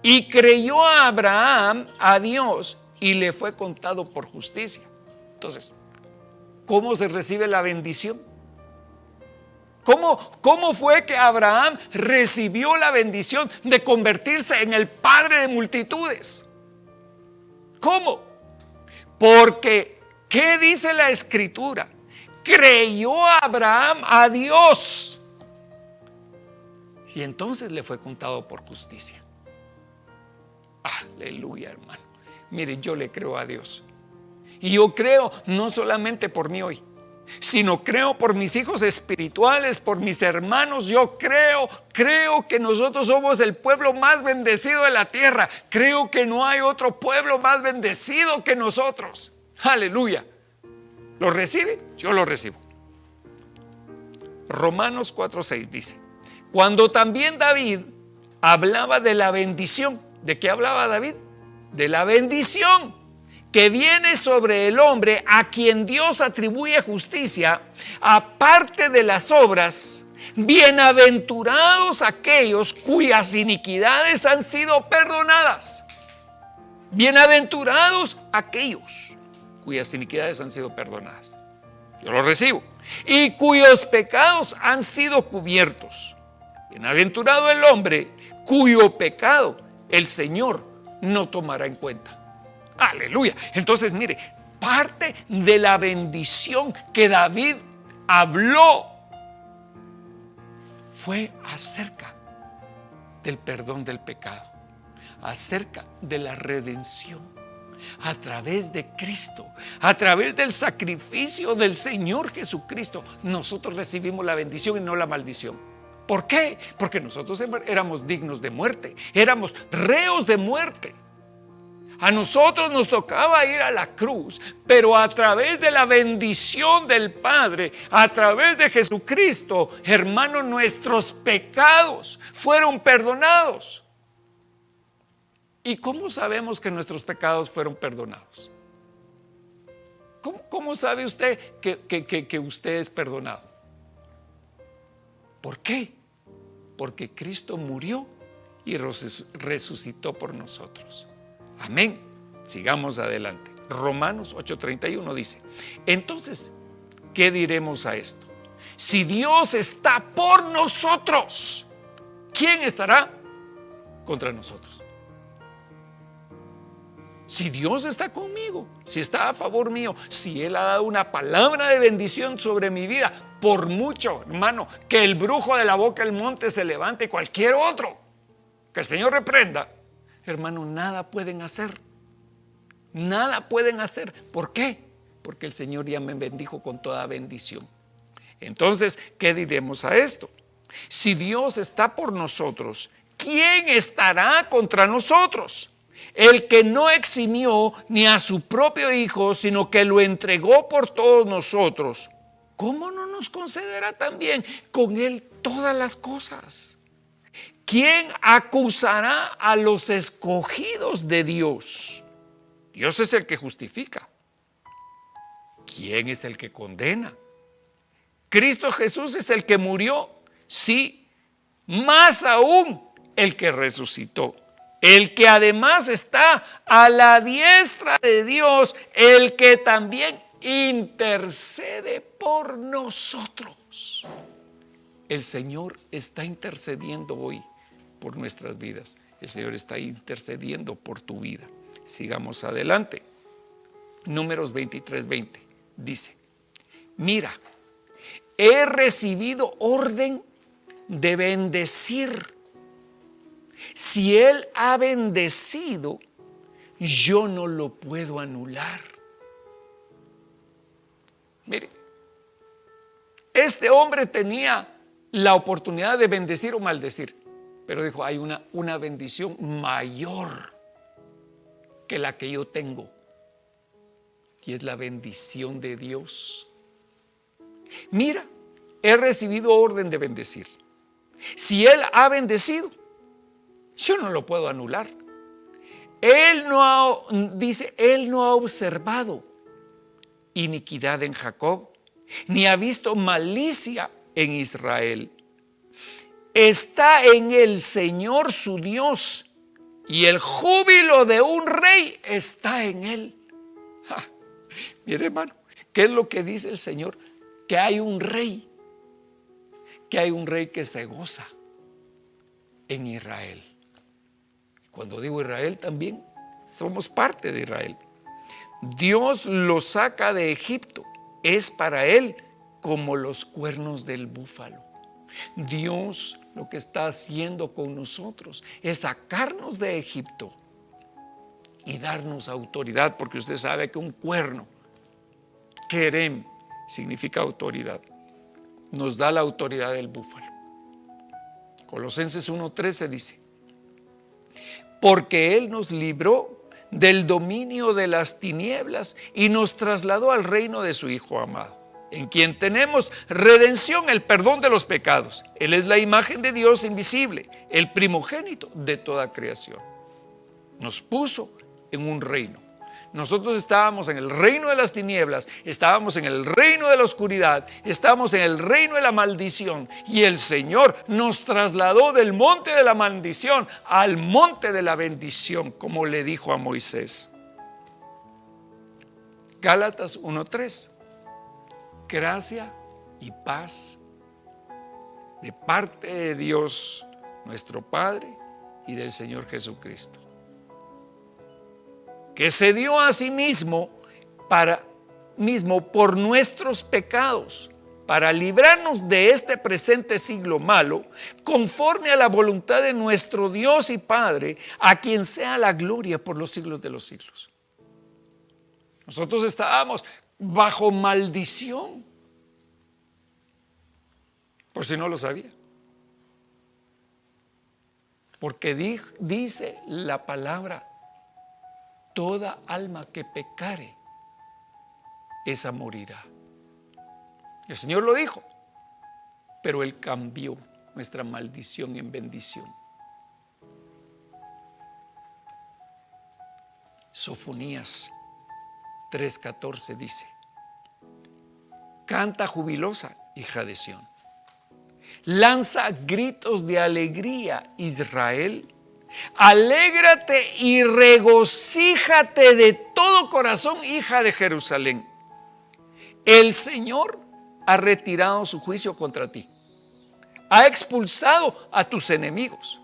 [SPEAKER 1] Y creyó a Abraham a Dios y le fue contado por justicia. Entonces, ¿cómo se recibe la bendición? ¿Cómo fue que Abraham recibió la bendición de convertirse en el padre de multitudes? ¿Cómo? Porque, ¿qué dice la Escritura? Creyó Abraham a Dios y entonces le fue contado por justicia. Aleluya, hermano. Mire, yo le creo a Dios. Y yo creo no solamente por mí hoy, sino creo por mis hijos espirituales, por mis hermanos. Yo creo que nosotros somos el pueblo más bendecido de la tierra. Creo que no hay otro pueblo más bendecido que nosotros. Aleluya. ¿Lo recibe? Yo lo recibo. Romanos 4:6 dice: cuando también David hablaba de la bendición. ¿De qué hablaba David? De la bendición que viene sobre el hombre a quien Dios atribuye justicia, aparte de las obras. Bienaventurados aquellos cuyas iniquidades han sido perdonadas. Bienaventurados aquellos cuyas iniquidades han sido perdonadas. Yo lo recibo. Y cuyos pecados han sido cubiertos. Bienaventurado el hombre cuyo pecado el Señor no tomará en cuenta. Aleluya. Entonces, mire, parte de la bendición que David habló fue acerca del perdón del pecado, acerca de la redención a través de Cristo, a través del sacrificio del Señor Jesucristo. Nosotros recibimos la bendición y no la maldición. ¿Por qué? Porque nosotros éramos dignos de muerte, éramos reos de muerte. A nosotros nos tocaba ir a la cruz, pero a través de la bendición del Padre, a través de Jesucristo, hermano, nuestros pecados fueron perdonados. ¿Y cómo sabemos que nuestros pecados fueron perdonados? ¿Cómo sabe usted que usted es perdonado? ¿Por qué? Porque Cristo murió y resucitó por nosotros. Amén. Sigamos adelante. Romanos 8:31 dice: entonces, ¿qué diremos a esto? Si Dios está por nosotros, ¿quién estará contra nosotros? Si Dios está conmigo, si está a favor mío, si Él ha dado una palabra de bendición sobre mi vida, por mucho, hermano, que el brujo de la boca del monte se levante, cualquier otro, que el Señor reprenda, hermano, nada pueden hacer. Nada pueden hacer. ¿Por qué? Porque el Señor ya me bendijo con toda bendición. Entonces, ¿qué diremos a esto? Si Dios está por nosotros, ¿quién estará contra nosotros? El que no eximió ni a su propio Hijo, sino que lo entregó por todos nosotros, ¿cómo no nos concederá también con Él todas las cosas? ¿Quién acusará a los escogidos de Dios? Dios es el que justifica. ¿Quién es el que condena? Cristo Jesús es el que murió, sí, más aún el que resucitó. El que además está a la diestra de Dios, el que también intercede por nosotros. El Señor está intercediendo hoy por nuestras vidas. El Señor está intercediendo por tu vida. Sigamos adelante. Números 23:20 dice: mira, he recibido orden de bendecir Si Él ha bendecido, yo no lo puedo anular. Mire, este hombre tenía la oportunidad de bendecir o maldecir, pero dijo, hay una bendición mayor que la que yo tengo, y es la bendición de Dios. Mira, he recibido orden de bendecir. Si Él ha bendecido, yo no lo puedo anular. Él no ha observado iniquidad en Jacob, ni ha visto malicia en Israel. Está en el Señor su Dios, y el júbilo de un rey está en él. Mire, hermano, ¿qué es lo que dice el Señor? Que hay un rey, que se goza en Israel. Cuando digo Israel, también somos parte de Israel. Dios lo saca de Egipto, es para él como los cuernos del búfalo. Dios lo que está haciendo con nosotros es sacarnos de Egipto y darnos autoridad, porque usted sabe que un cuerno, kerem, significa autoridad. Nos da la autoridad del búfalo. Colosenses 1:13 dice: porque Él nos libró del dominio de las tinieblas y nos trasladó al reino de su Hijo amado, en quien tenemos redención, el perdón de los pecados. Él es la imagen de Dios invisible, el primogénito de toda creación. Nos puso en un reino. Nosotros estábamos en el reino de las tinieblas, estábamos en el reino de la oscuridad, estábamos en el reino de la maldición, y el Señor nos trasladó del monte de la maldición al monte de la bendición, como le dijo a Moisés. Gálatas 1:3: gracia y paz de parte de Dios nuestro Padre y del Señor Jesucristo, que se dio a sí mismo por nuestros pecados, para librarnos de este presente siglo malo, conforme a la voluntad de nuestro Dios y Padre, a quien sea la gloria por los siglos de los siglos. Nosotros estábamos bajo maldición, por si no lo sabía, porque dice la palabra: toda alma que pecare, esa morirá. El Señor lo dijo, pero Él cambió nuestra maldición en bendición. Sofonías 3:14 dice: canta jubilosa, hija de Sión, lanza gritos de alegría, Israel. Alégrate y regocíjate de todo corazón, hija de Jerusalén. El Señor ha retirado su juicio contra ti, ha expulsado a tus enemigos.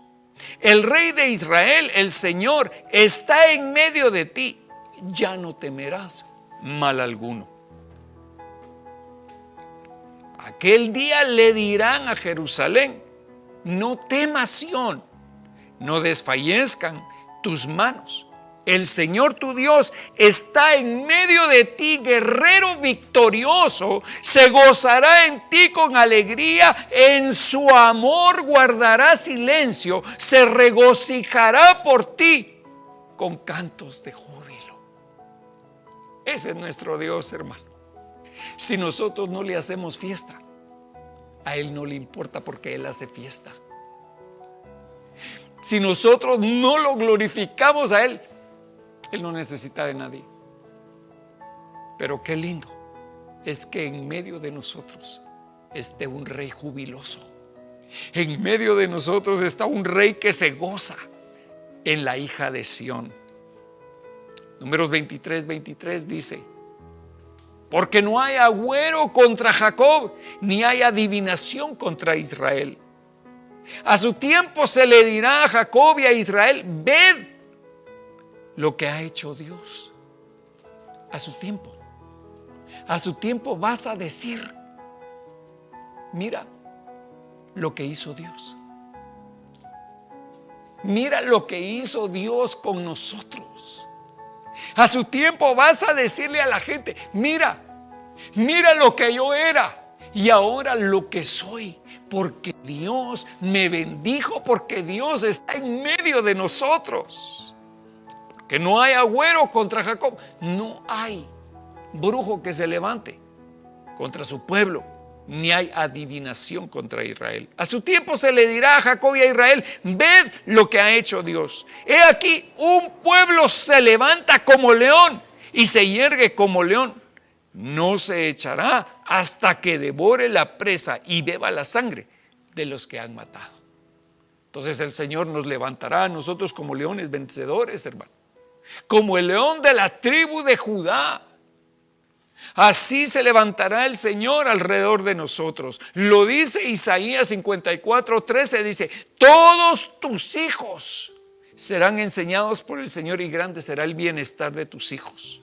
[SPEAKER 1] El Rey de Israel, el Señor, está en medio de ti. Ya no temerás mal alguno. Aquel día le dirán a Jerusalén: no temas, Sión, no desfallezcan tus manos. El Señor tu Dios está en medio de ti, guerrero victorioso. Se gozará en ti con alegría, en su amor guardará silencio, se regocijará por ti con cantos de júbilo. Ese es nuestro Dios, hermano. Si nosotros no le hacemos fiesta, a Él no le importa, porque Él hace fiesta. Si nosotros no lo glorificamos a Él, Él no necesita de nadie. Pero qué lindo es que en medio de nosotros esté un rey jubiloso. En medio de nosotros está un rey que se goza en la hija de Sión. Números 23:23 dice: porque no hay agüero contra Jacob, ni hay adivinación contra Israel. A su tiempo se le dirá a Jacob y a Israel: ved lo que ha hecho Dios. A su tiempo vas a decir: mira lo que hizo Dios. Mira lo que hizo Dios con nosotros. A su tiempo vas a decirle a la gente, mira lo que yo era y ahora lo que soy, porque Dios me bendijo, porque Dios está en medio de nosotros. Porque no hay agüero contra Jacob, no hay brujo que se levante contra su pueblo, ni hay adivinación contra Israel. A su tiempo se le dirá a Jacob y a Israel, ved lo que ha hecho Dios. He aquí, un pueblo se levanta como león y se yergue como león. No se echará hasta que devore la presa y beba la sangre de los que han matado. Entonces el Señor nos levantará a nosotros como leones vencedores, hermano, como el león de la tribu de Judá. Así se levantará el Señor alrededor de nosotros. Lo dice Isaías 54:13, dice, todos tus hijos serán enseñados por el Señor y grande será el bienestar de tus hijos.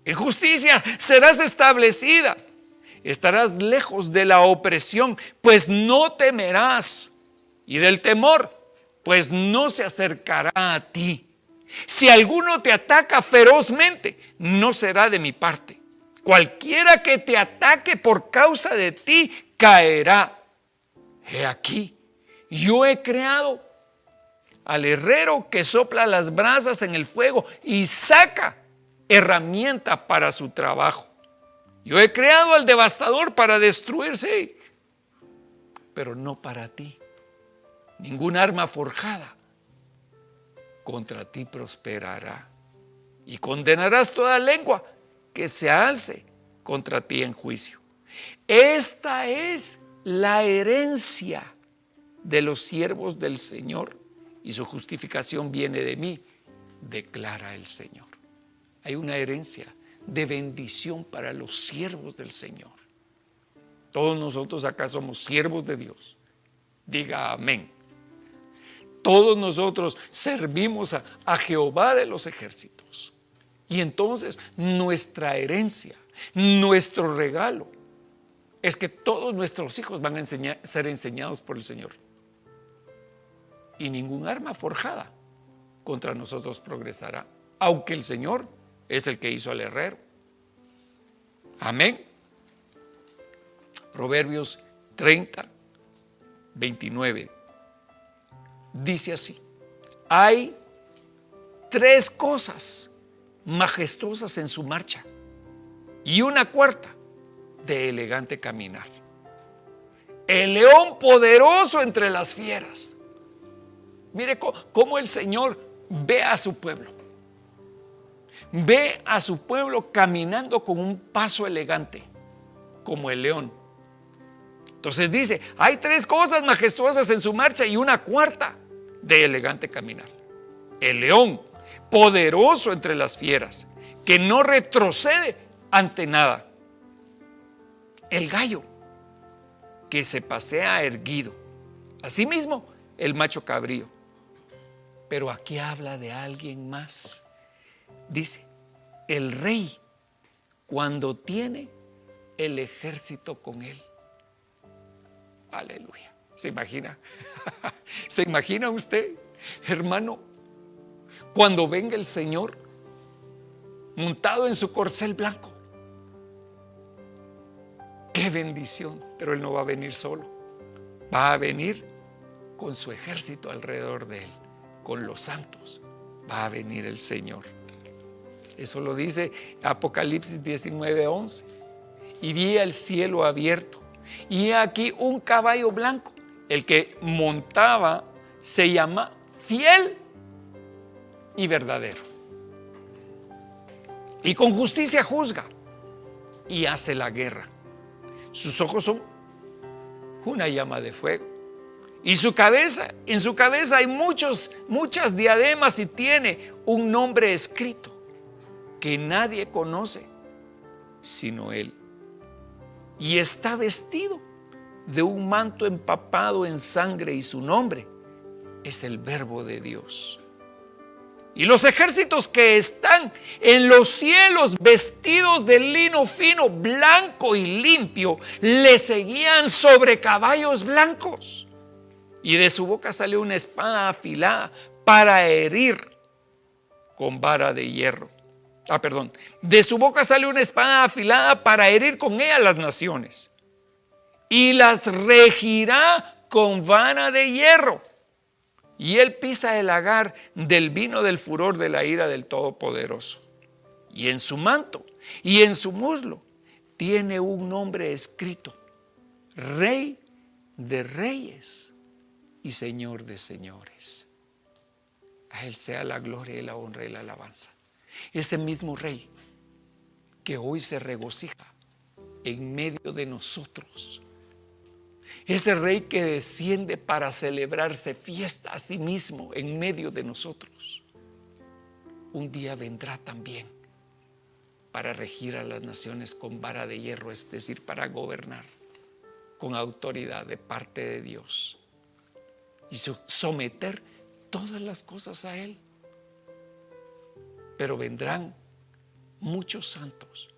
[SPEAKER 1] En justicia serás establecida, estarás lejos de la opresión, pues no temerás, y del temor, pues no se acercará a ti. Si alguno te ataca ferozmente, no será de mi parte. Cualquiera que te ataque por causa de ti caerá. He aquí, yo he creado al herrero que sopla las brasas en el fuego y saca herramienta para su trabajo. Yo he creado al devastador para destruirse, pero no para ti. Ningún arma forjada contra ti prosperará, y condenarás toda lengua que se alce contra ti en juicio. Esta es la herencia de los siervos del Señor, y su justificación viene de mí, declara el Señor. Hay una herencia de bendición para los siervos del Señor. Todos nosotros acá somos siervos de Dios. Diga amén. Todos nosotros servimos a Jehová de los ejércitos. Y entonces nuestra herencia, nuestro regalo, es que todos nuestros hijos van a ser enseñados por el Señor. Y ningún arma forjada contra nosotros progresará, aunque el Señor es el que hizo al herrero. Amén. Proverbios 30:29 dice así: hay 3 cosas majestuosas en su marcha y una cuarta de elegante caminar. El león poderoso entre las fieras. Mire cómo el Señor ve a su pueblo. Ve a su pueblo caminando con un paso elegante, como el león. Entonces dice, hay 3 cosas majestuosas en su marcha y una cuarta de elegante caminar. El león, poderoso entre las fieras, que no retrocede ante nada. El gallo, que se pasea erguido. Asimismo, el macho cabrío. Pero aquí habla de alguien más. Dice, el rey, cuando tiene el ejército con él. Aleluya. ¿Se imagina? ¿Se imagina usted, hermano, cuando venga el Señor montado en su corcel blanco? ¡Qué bendición! Pero Él no va a venir solo. Va a venir con su ejército alrededor de Él, con los santos. Va a venir el Señor. Eso lo dice Apocalipsis 19:11. Y vi el cielo abierto, y aquí un caballo blanco. El que montaba se llama Fiel y Verdadero, y con justicia juzga y hace la guerra. Sus ojos son una llama de fuego, y en su cabeza hay muchas diademas, y tiene un nombre escrito que nadie conoce sino Él. Y está vestido de un manto empapado en sangre, y su nombre es el Verbo de Dios. Y los ejércitos que están en los cielos, vestidos de lino fino, blanco y limpio, le seguían sobre caballos blancos. Y de su boca salió una espada afilada para herir con vara de hierro. De su boca sale una espada afilada para herir con ella las naciones, y las regirá con vara de hierro. Y él pisa el lagar del vino del furor de la ira del Todopoderoso. Y en su manto y en su muslo tiene un nombre escrito: Rey de Reyes y Señor de Señores. A él sea la gloria y la honra y la alabanza. Ese mismo Rey que hoy se regocija en medio de nosotros. Ese Rey que desciende para celebrarse fiesta a sí mismo en medio de nosotros. Un día vendrá también para regir a las naciones con vara de hierro, es decir, para gobernar con autoridad de parte de Dios y someter todas las cosas a Él. Pero vendrán muchos santos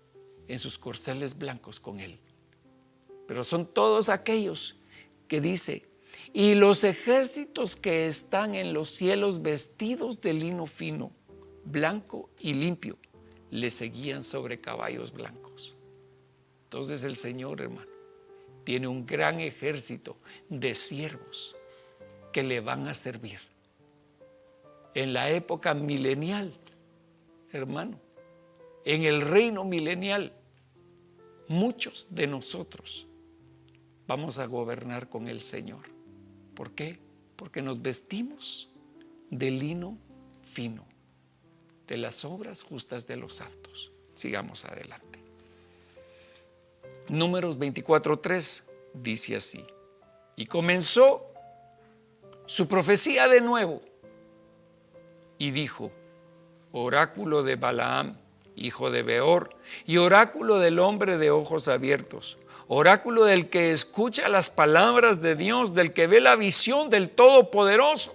[SPEAKER 1] en sus corceles blancos con Él. Pero son todos aquellos que dice: y los ejércitos que están en los cielos vestidos de lino fino, blanco y limpio, le seguían sobre caballos blancos. Entonces el Señor, hermano, tiene un gran ejército de siervos que le van a servir. En la época milenial, hermano, en el reino milenial, muchos de nosotros vamos a gobernar con el Señor. ¿Por qué? Porque nos vestimos de lino fino, de las obras justas de los santos. Sigamos adelante. Números 24:3 dice así: y comenzó su profecía de nuevo y dijo: oráculo de Balaam, hijo de Beor, y oráculo del hombre de ojos abiertos, oráculo del que escucha las palabras de Dios, del que ve la visión del Todopoderoso.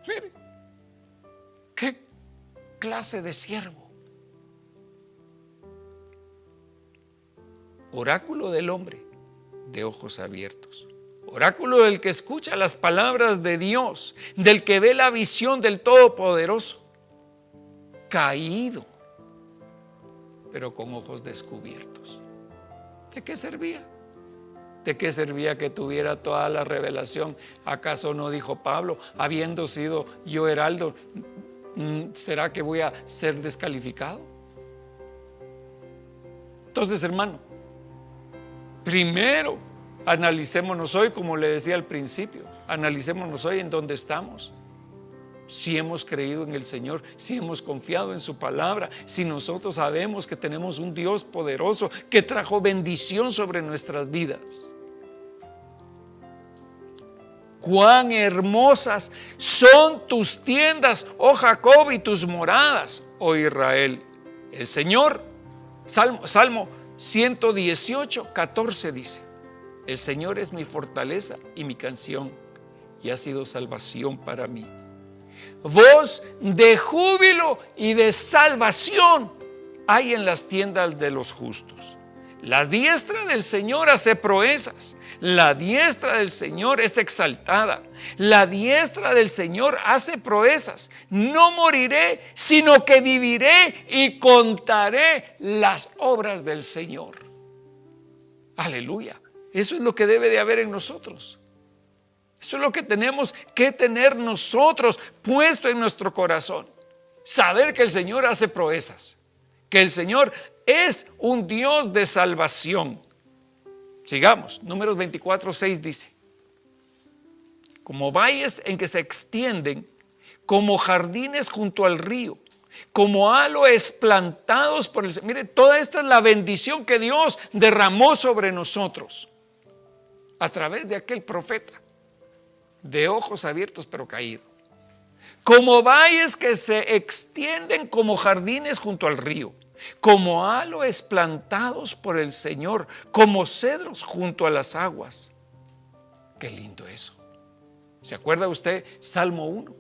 [SPEAKER 1] Mire, qué clase de siervo. Oráculo del hombre de ojos abiertos, oráculo del que escucha las palabras de Dios, del que ve la visión del Todopoderoso, caído, pero con ojos descubiertos. ¿De qué servía? ¿De qué servía que tuviera toda la revelación? ¿Acaso no dijo Pablo, habiendo sido yo heraldo, será que voy a ser descalificado? Entonces, hermano, primero analicémonos hoy, como le decía al principio, analicémonos hoy en dónde estamos. Si hemos creído en el Señor, si hemos confiado en su palabra, si nosotros sabemos que tenemos un Dios poderoso que trajo bendición sobre nuestras vidas. Cuán hermosas son tus tiendas, oh Jacob, y tus moradas, oh Israel. El Señor, Salmo 118:14 dice: el Señor es mi fortaleza y mi canción, y ha sido salvación para mí. Voz de júbilo y de salvación hay en las tiendas de los justos. La diestra del Señor hace proezas. La diestra del Señor es exaltada. La diestra del Señor hace proezas. No moriré, sino que viviré y contaré las obras del Señor. Aleluya. Eso es lo que debe de haber en nosotros. Eso es lo que tenemos que tener nosotros puesto en nuestro corazón. Saber que el Señor hace proezas, que el Señor es un Dios de salvación. Sigamos, Números 24:6 dice: como valles en que se extienden, como jardines junto al río, como aloes plantados por el Señor. Mire, toda esta es la bendición que Dios derramó sobre nosotros a través de aquel profeta de ojos abiertos pero caído. Como valles que se extienden como jardines junto al río, como aloes plantados por el Señor, como cedros junto a las aguas. Qué lindo eso. ¿Se acuerda usted? Salmo 1.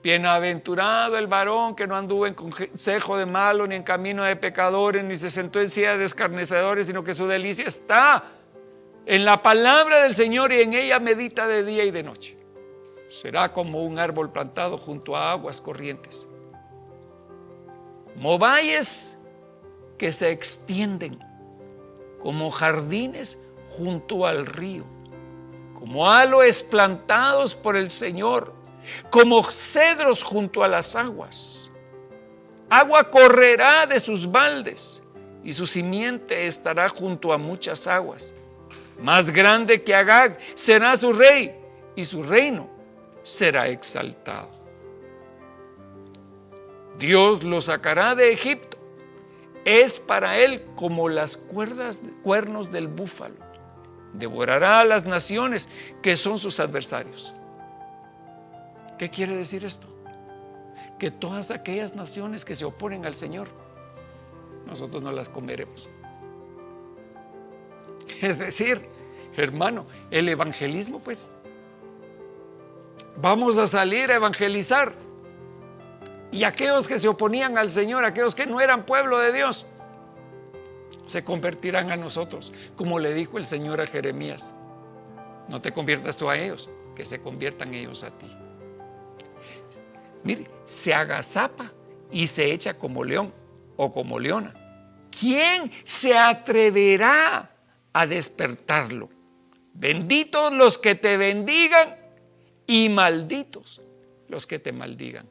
[SPEAKER 1] Bienaventurado el varón que no anduvo en consejo de malo, ni en camino de pecadores, ni se sentó en silla de escarnecedores, sino que su delicia está en la palabra del Señor y en ella medita de día y de noche. Será como un árbol plantado junto a aguas corrientes, como valles que se extienden, como jardines junto al río, como aloes plantados por el Señor, como cedros junto a las aguas. Agua correrá de sus baldes y su simiente estará junto a muchas aguas. Más grande que Agag será su rey y su reino será exaltado. Dios lo sacará de Egipto. Es para él como las cuernos del búfalo. Devorará a las naciones que son sus adversarios. ¿Qué quiere decir esto? Que todas aquellas naciones que se oponen al Señor, nosotros no las comeremos. Es decir, hermano, el evangelismo, pues, vamos a salir a evangelizar. Y aquellos que se oponían al Señor, aquellos que no eran pueblo de Dios, se convertirán a nosotros, como le dijo el Señor a Jeremías. No te conviertas tú a ellos, que se conviertan ellos a ti. Mire, se agazapa y se echa como león o como leona. ¿Quién se atreverá a despertarlo? Benditos los que te bendigan y malditos los que te maldigan,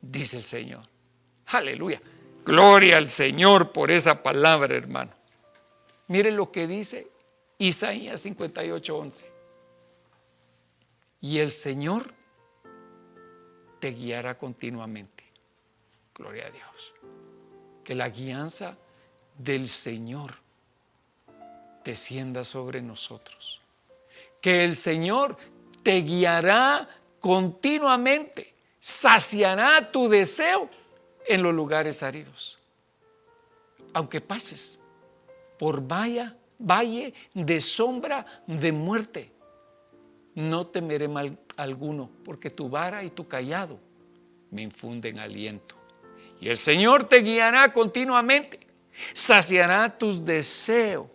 [SPEAKER 1] dice el Señor. Aleluya. Gloria al Señor por esa palabra, hermano. Mire lo que dice Isaías 58:11. Y el Señor te guiará continuamente. Gloria a Dios. Que la guianza del Señor descienda sobre nosotros. Que el Señor te guiará continuamente, saciará tu deseo en los lugares áridos. Aunque pases por valle de sombra de muerte, no temeré mal alguno, porque tu vara y tu cayado me infunden aliento. Y el Señor te guiará continuamente, saciará tus deseos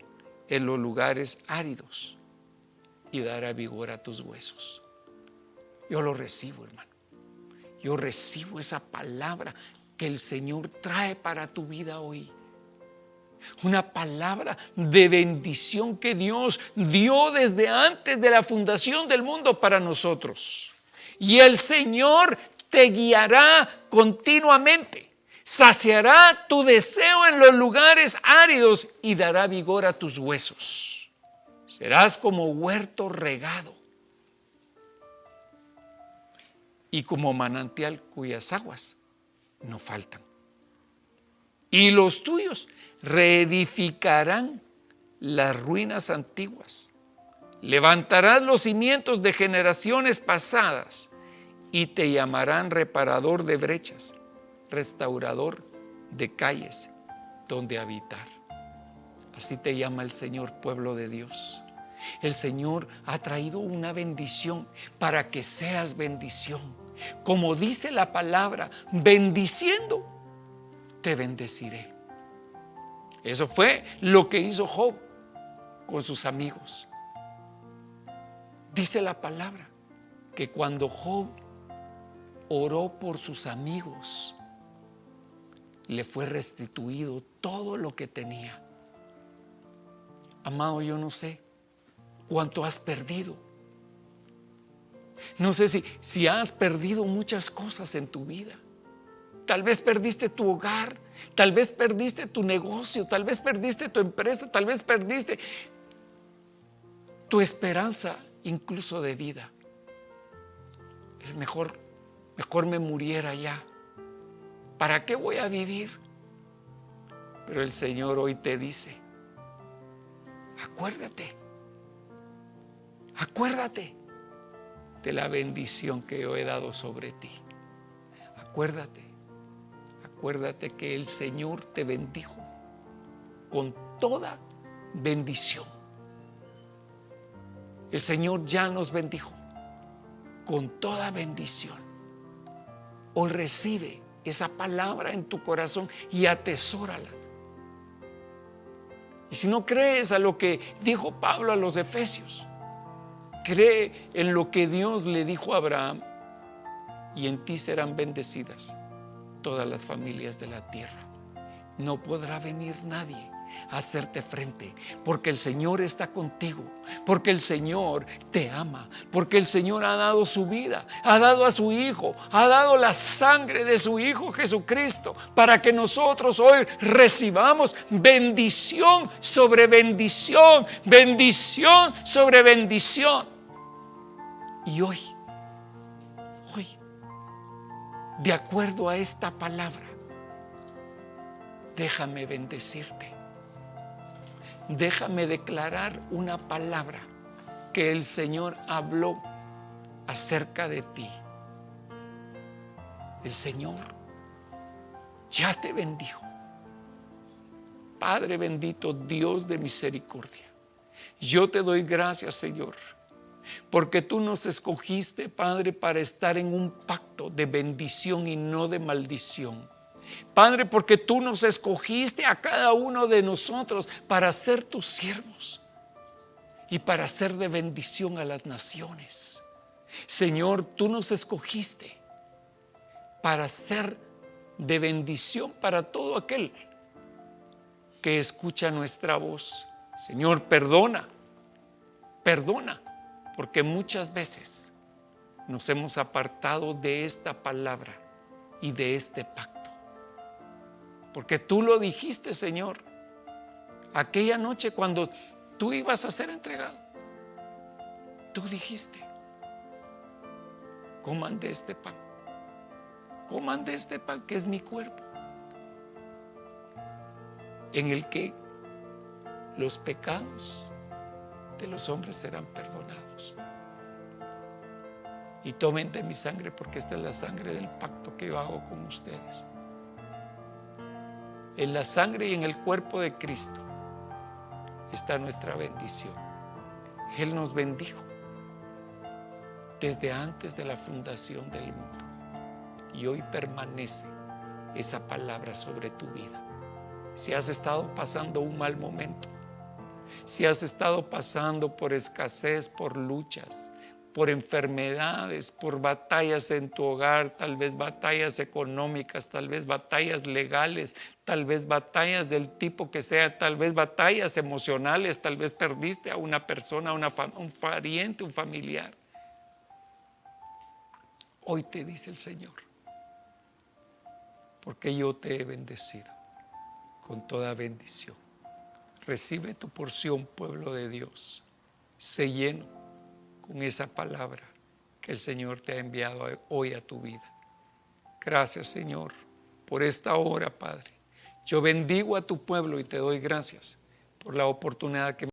[SPEAKER 1] en los lugares áridos y dará vigor a tus huesos. Yo lo recibo, hermano. Yo recibo esa palabra que el Señor trae para tu vida hoy. Una palabra de bendición que Dios dio desde antes de la fundación del mundo para nosotros. Y el Señor te guiará continuamente, saciará tu deseo en los lugares áridos y dará vigor a tus huesos. Serás como huerto regado y como manantial cuyas aguas no faltan. Y los tuyos reedificarán las ruinas antiguas. Levantarás los cimientos de generaciones pasadas y te llamarán reparador de brechas, restaurador de calles donde habitar. Así te llama el Señor, pueblo de Dios. El Señor ha traído una bendición para que seas bendición. Como dice la palabra, bendiciendo te bendeciré. Eso fue lo que hizo Job con sus amigos. Dice la palabra que cuando Job oró por sus amigos, le fue restituido todo lo que tenía. Amado, yo no sé cuánto has perdido. No sé si has perdido muchas cosas en tu vida. Tal vez perdiste tu hogar, tal vez perdiste tu negocio, tal vez perdiste tu empresa, tal vez perdiste tu esperanza incluso de vida. Es mejor me muriera ya. ¿Para qué voy a vivir? Pero el Señor hoy te dice, acuérdate de la bendición que yo he dado sobre ti. Acuérdate que el Señor te bendijo con toda bendición. El Señor ya nos bendijo con toda bendición. Hoy recibe esa palabra en tu corazón y atesórala. Y si no crees a lo que dijo Pablo a los Efesios, Cree en lo que Dios le dijo a Abraham, y en ti serán bendecidas todas las familias de la tierra. No podrá venir nadie a hacerte frente, porque el Señor está contigo, porque el Señor te ama, porque el Señor ha dado su vida, ha dado a su Hijo, ha dado la sangre de su Hijo Jesucristo, para que nosotros hoy recibamos bendición sobre bendición, bendición sobre bendición. Y hoy, de acuerdo a esta palabra, déjame bendecirte. Déjame declarar una palabra que el Señor habló acerca de ti. El Señor ya te bendijo. Padre bendito, Dios de misericordia, yo te doy gracias, Señor, porque tú nos escogiste, Padre, para estar en un pacto de bendición y no de maldición. Padre, porque tú nos escogiste a cada uno de nosotros para ser tus siervos y para ser de bendición a las naciones. Señor, tú nos escogiste para ser de bendición para todo aquel que escucha nuestra voz. Señor, perdona, porque muchas veces nos hemos apartado de esta palabra y de este pacto. Porque tú lo dijiste, Señor, aquella noche cuando tú ibas a ser entregado. Tú dijiste: coman de este pan, que es mi cuerpo, en el que los pecados de los hombres serán perdonados. Y tomen de mi sangre, porque esta es la sangre del pacto que yo hago con ustedes. En la sangre y en el cuerpo de Cristo está nuestra bendición. Él nos bendijo desde antes de la fundación del mundo, y hoy permanece esa palabra sobre tu vida. Si has estado pasando un mal momento, si has estado pasando por escasez, por luchas, por enfermedades, por batallas en tu hogar, tal vez batallas económicas, tal vez batallas legales, tal vez batallas del tipo que sea, tal vez batallas emocionales, tal vez perdiste a una persona, un pariente, un familiar. Hoy te dice el Señor: porque yo te he bendecido con toda bendición. Recibe tu porción, pueblo de Dios. Sé lleno con esa palabra que el Señor te ha enviado hoy a tu vida. Gracias, Señor, por esta hora, Padre. Yo bendigo a tu pueblo y te doy gracias por la oportunidad que